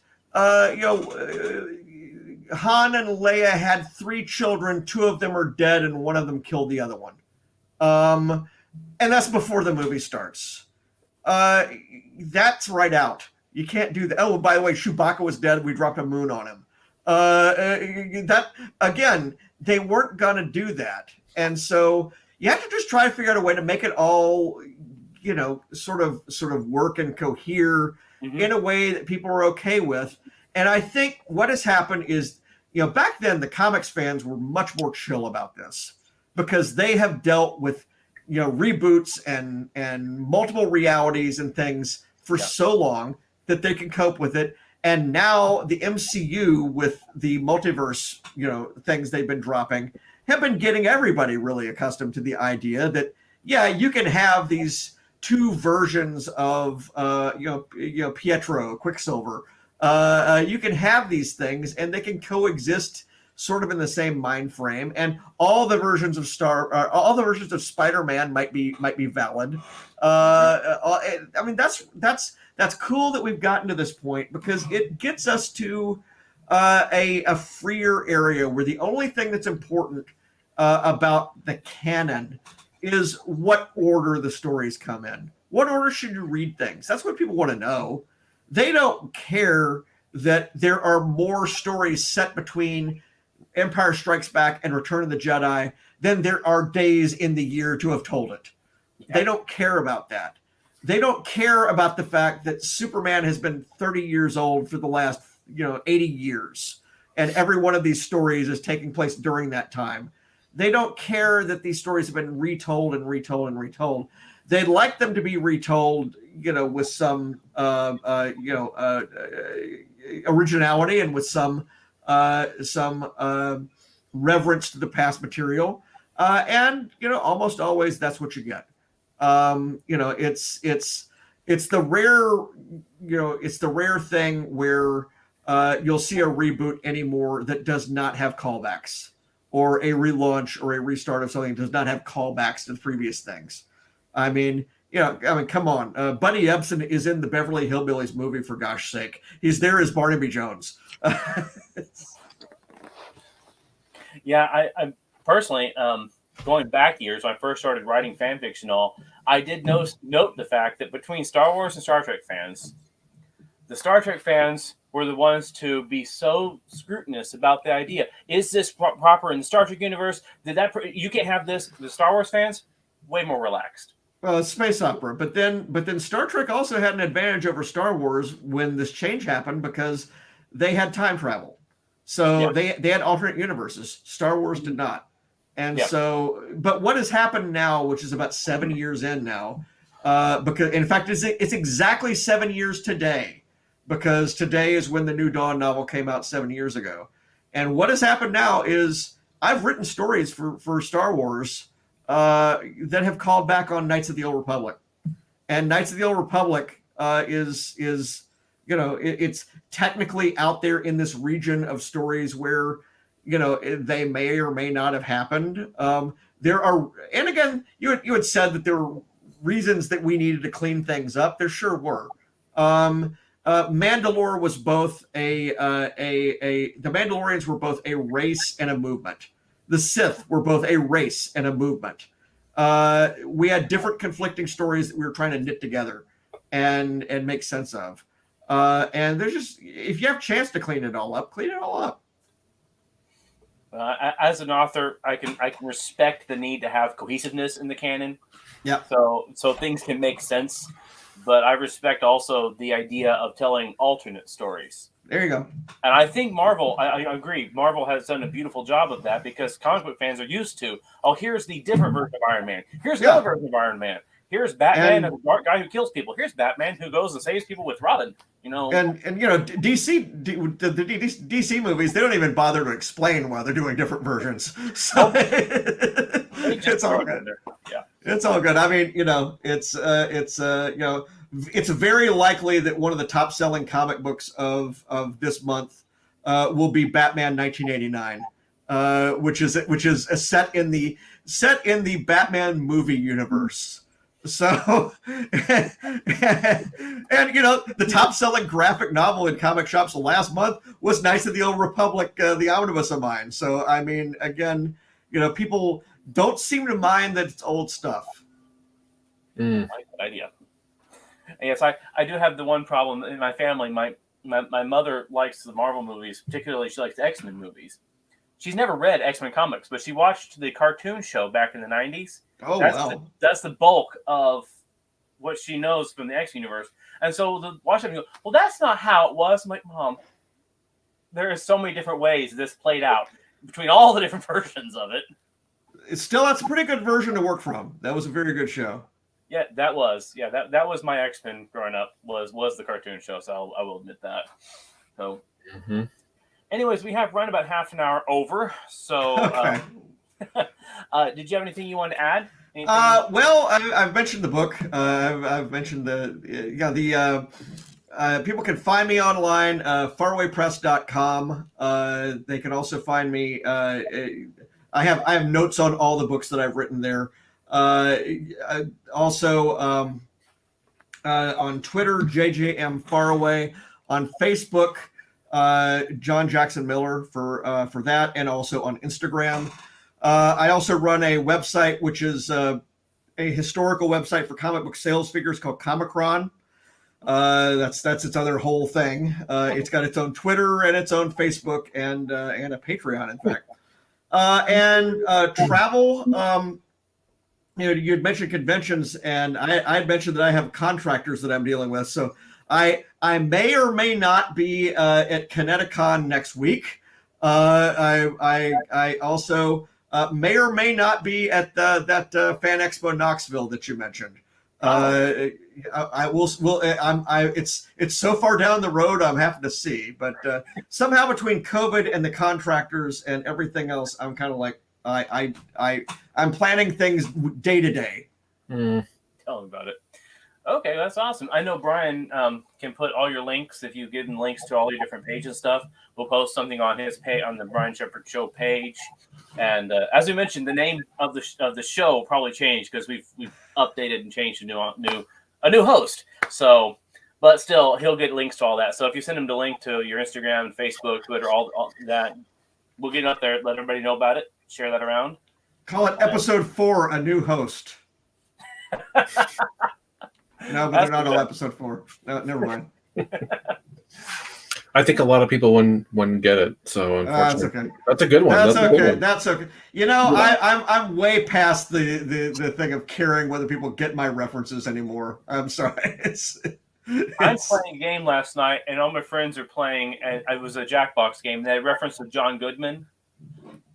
Han and Leia had 3 children, 2 of them are dead, and 1 of them killed the other one. And that's before the movie starts. That's right out. You can't do that. Oh, by the way, Chewbacca was dead. We dropped a moon on him. That again, they weren't gonna do that, and so you have to just try to figure out a way to make it all, sort of work and cohere in a way that people are okay with. And I think what has happened is, back then the comics fans were much more chill about this because they have dealt with, reboots and multiple realities and things for so long that they can cope with it. And now the MCU, with the multiverse, things they've been dropping, have been getting everybody really accustomed to the idea that, you can have these 2 versions of, Pietro, Quicksilver. You can have these things, and they can coexist sort of in the same mind frame. And all the versions of Spider-Man might be valid. I mean, that's cool that we've gotten to this point, because it gets us to a freer area where the only thing that's important about the canon is what order the stories come in. What order should you read things? That's what people want to know. They don't care that there are more stories set between Empire Strikes Back and Return of the Jedi than there are days in the year to have told it. Yeah. They don't care about that. They don't care about the fact that Superman has been 30 years old for the last, 80 years. And every one of these stories is taking place during that time. They don't care that these stories have been retold and retold and retold. they'd like them to be retold, with some originality and with some reverence to the past material, and almost always that's what you get. It's the rare thing where you'll see a reboot anymore that does not have callbacks, or a relaunch or a restart of something that does not have callbacks to the previous things. I mean, come on. Buddy Ebsen is in the Beverly Hillbillies movie, for gosh sake. He's there as Barnaby Jones. Yeah, I personally, going back years when I first started writing fan fiction, I did note the fact that between Star Wars and Star Trek fans, the Star Trek fans were the ones to be so scrutinous about the idea. Is this proper in the Star Trek universe? You can't have this? The Star Wars fans, way more relaxed. Well, it's space opera, but then Star Trek also had an advantage over Star Wars when this change happened, because they had time travel. So they had alternate universes. Star Wars did not. And so, but what has happened now, which is about 7 years in now, because in fact, it's exactly 7 years today, because today is when the New Dawn novel came out 7 years ago. And what has happened now is I've written stories for Star Wars that have called back on Knights of the Old Republic. And Knights of the Old Republic is it's technically out there in this region of stories where they may or may not have happened. There are, and again, you had said that there were reasons that we needed to clean things up. There sure were. Mandalore was both the Mandalorians were both a race and a movement. The Sith were both a race and a movement. We had different conflicting stories that we were trying to knit together and make sense of. And there's just, if you have a chance to clean it all up, clean it all up. As an author, I can respect the need to have cohesiveness in the canon. Yeah. So things can make sense, but I respect also the idea of telling alternate stories. There you go. And I think Marvel, I agree, Marvel has done a beautiful job of that, because comic book fans are used to, here's the different version of Iron Man. Here's the other version of Iron Man. Here's Batman, a dark guy who kills people. Here's Batman who goes and saves people with Robin. And DC movies, they don't even bother to explain why they're doing different versions. So it's all good. Yeah, it's all good. I mean, it's very likely that one of the top selling comic books of this month will be Batman 1989, which is set in the Batman movie universe. So, and the top selling graphic novel in comic shops last month was Knights of the Old Republic, the omnibus of mine. So, I mean, again, people don't seem to mind that it's old stuff. I like that idea. And yes, I do have the one problem in my family. My mother likes the Marvel movies, particularly she likes the X-Men movies. She's never read X-Men comics, but she watched the cartoon show back in the 90s. Oh, wow. That's the bulk of what she knows from the X universe. And so the watch it and go, well, that's not how it was. I'm like, Mom, there are so many different ways this played out between all the different versions of it. That's a pretty good version to work from. That was a very good show. Yeah, that was my X-Men growing up was the cartoon show. So I will admit that. So, anyways, we have run about half an hour over. So, okay. Did you have anything you want to add? Well, I've mentioned the book. I've mentioned people can find me online, farawaypress.com. They can also find me. I have notes on all the books that I've written there. Also on Twitter, JJM Faraway. On Facebook, John Jackson Miller for that, and also on Instagram. I also run a website, which is a historical website for comic book sales figures called Comicron. That's its other whole thing. It's got its own Twitter and its own Facebook and a Patreon, in fact. And travel. You had mentioned conventions, and I had mentioned that I have contractors that I'm dealing with. So I may or may not be at Kineticon next week. I also may or may not be at that Fan Expo Knoxville that you mentioned. I will. It's so far down the road. I'm having to see, but somehow between COVID and the contractors and everything else, I'm kind of like I'm planning things day to day. Tell me about it. Okay, that's awesome. I know Brian can put all your links if you give him links to all your different pages and stuff. We'll post something on his page on the Brian Shepherd Show page. And as we mentioned, the name of the show probably changed because we've updated and changed to a new host. So, but still, he'll get links to all that. So if you send him the link to your Instagram, Facebook, Twitter, all that, we'll get it up there. Let everybody know about it. Share that around. Call it episode 4, a new host. No, but they're not on episode 4. No, never mind. I think a lot of people wouldn't get it. So unfortunately, that's okay. That's a good one. That's okay. Good one. That's okay. You know, yeah. I'm way past the thing of caring whether people get my references anymore. I'm sorry. I'm playing a game last night, and all my friends are playing, and it was a Jackbox game. They referenced to John Goodman.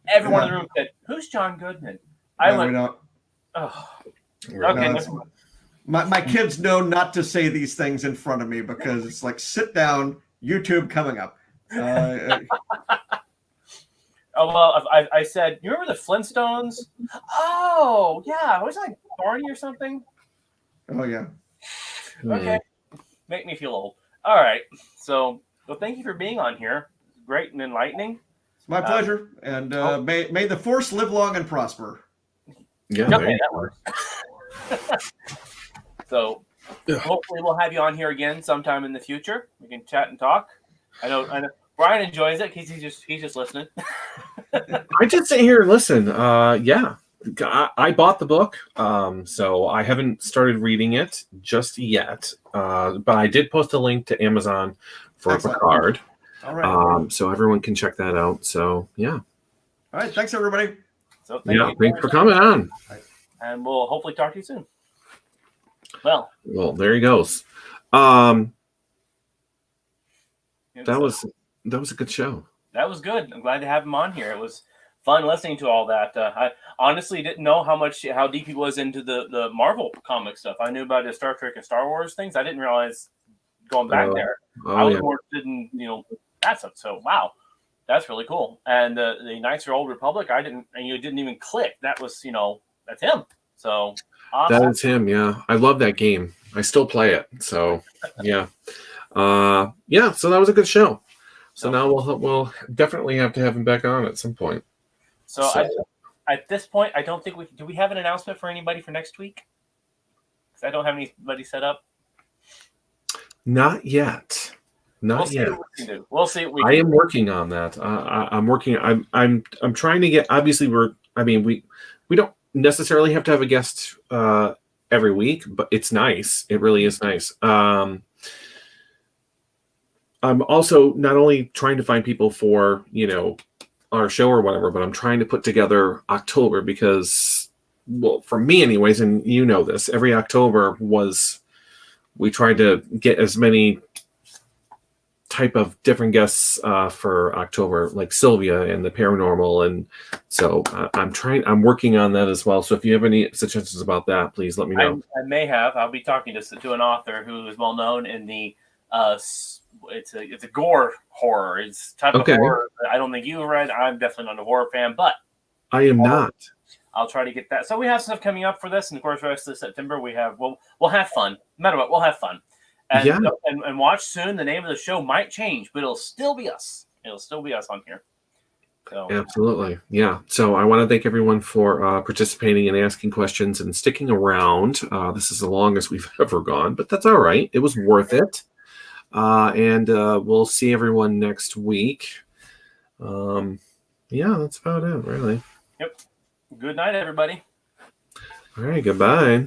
Everyone in the room said, "Who's John Goodman?" I went, "Oh, okay." No, my kids know not to say these things in front of me because it's like, sit down, YouTube coming up. Oh, well, I said, you remember the Flintstones? Oh, yeah. Was it like Barney or something? Oh, yeah. Okay. Make me feel old. All right. So, well, thank you for being on here. Great and enlightening. It's my pleasure. And may the force live long and prosper. Yeah. Okay, that works. So hopefully we'll have you on here again sometime in the future. We can chat and talk. I know Brian enjoys it. He's just listening. I just sit here and listen. Yeah, I bought the book, so I haven't started reading it just yet. But I did post a link to Amazon for Picard. All right. So everyone can check that out. So yeah. All right. Thanks, everybody. So thanks for coming on. And we'll hopefully talk to you soon. Well, there he goes. That was a good show. That was good. I'm glad to have him on here. It was fun listening to all that. I honestly didn't know how deep he was into the Marvel comic stuff. I knew about his Star Trek and Star Wars things. I didn't realize going back there. I was more interested in that stuff. So wow, that's really cool. And the Knights of the Old Republic, and you didn't even click. That was that's him. So. Awesome. That is him, yeah. I love that game. I still play it. So, yeah. So that was a good show. So now we'll definitely have to have him back on at some point. So at this point, I don't think do we have an announcement for anybody for next week? Because I don't have anybody set up. Not yet. Not yet. We'll see what we can do. I am working on that. I'm working. I'm trying to get. Obviously, we don't necessarily have to have a guest every week, but it's nice. It really is nice. I'm also not only trying to find people for our show or whatever, but I'm trying to put together October because, well, for me anyways, and this, every October we tried to get as many type of different guests for October, like Sylvia and the paranormal, and so I'm working on that as well. So if you have any suggestions about that, please let me know. I may have. I'll be talking to an author who is well known in the it's a gore horror. It's type of horror that I don't think you read. I'm definitely not a horror fan, but I am not. I'll try to get that. So we have stuff coming up for this, and of course, the rest of September we'll have fun. No matter what, we'll have fun. And watch soon. The name of the show might change, but it'll still be us. It'll still be us on here. So. Absolutely. Yeah. So I want to thank everyone for participating and asking questions and sticking around. This is the longest we've ever gone, but that's all right. It was worth it. And we'll see everyone next week. That's about it, really. Yep. Good night, everybody. All right. Goodbye.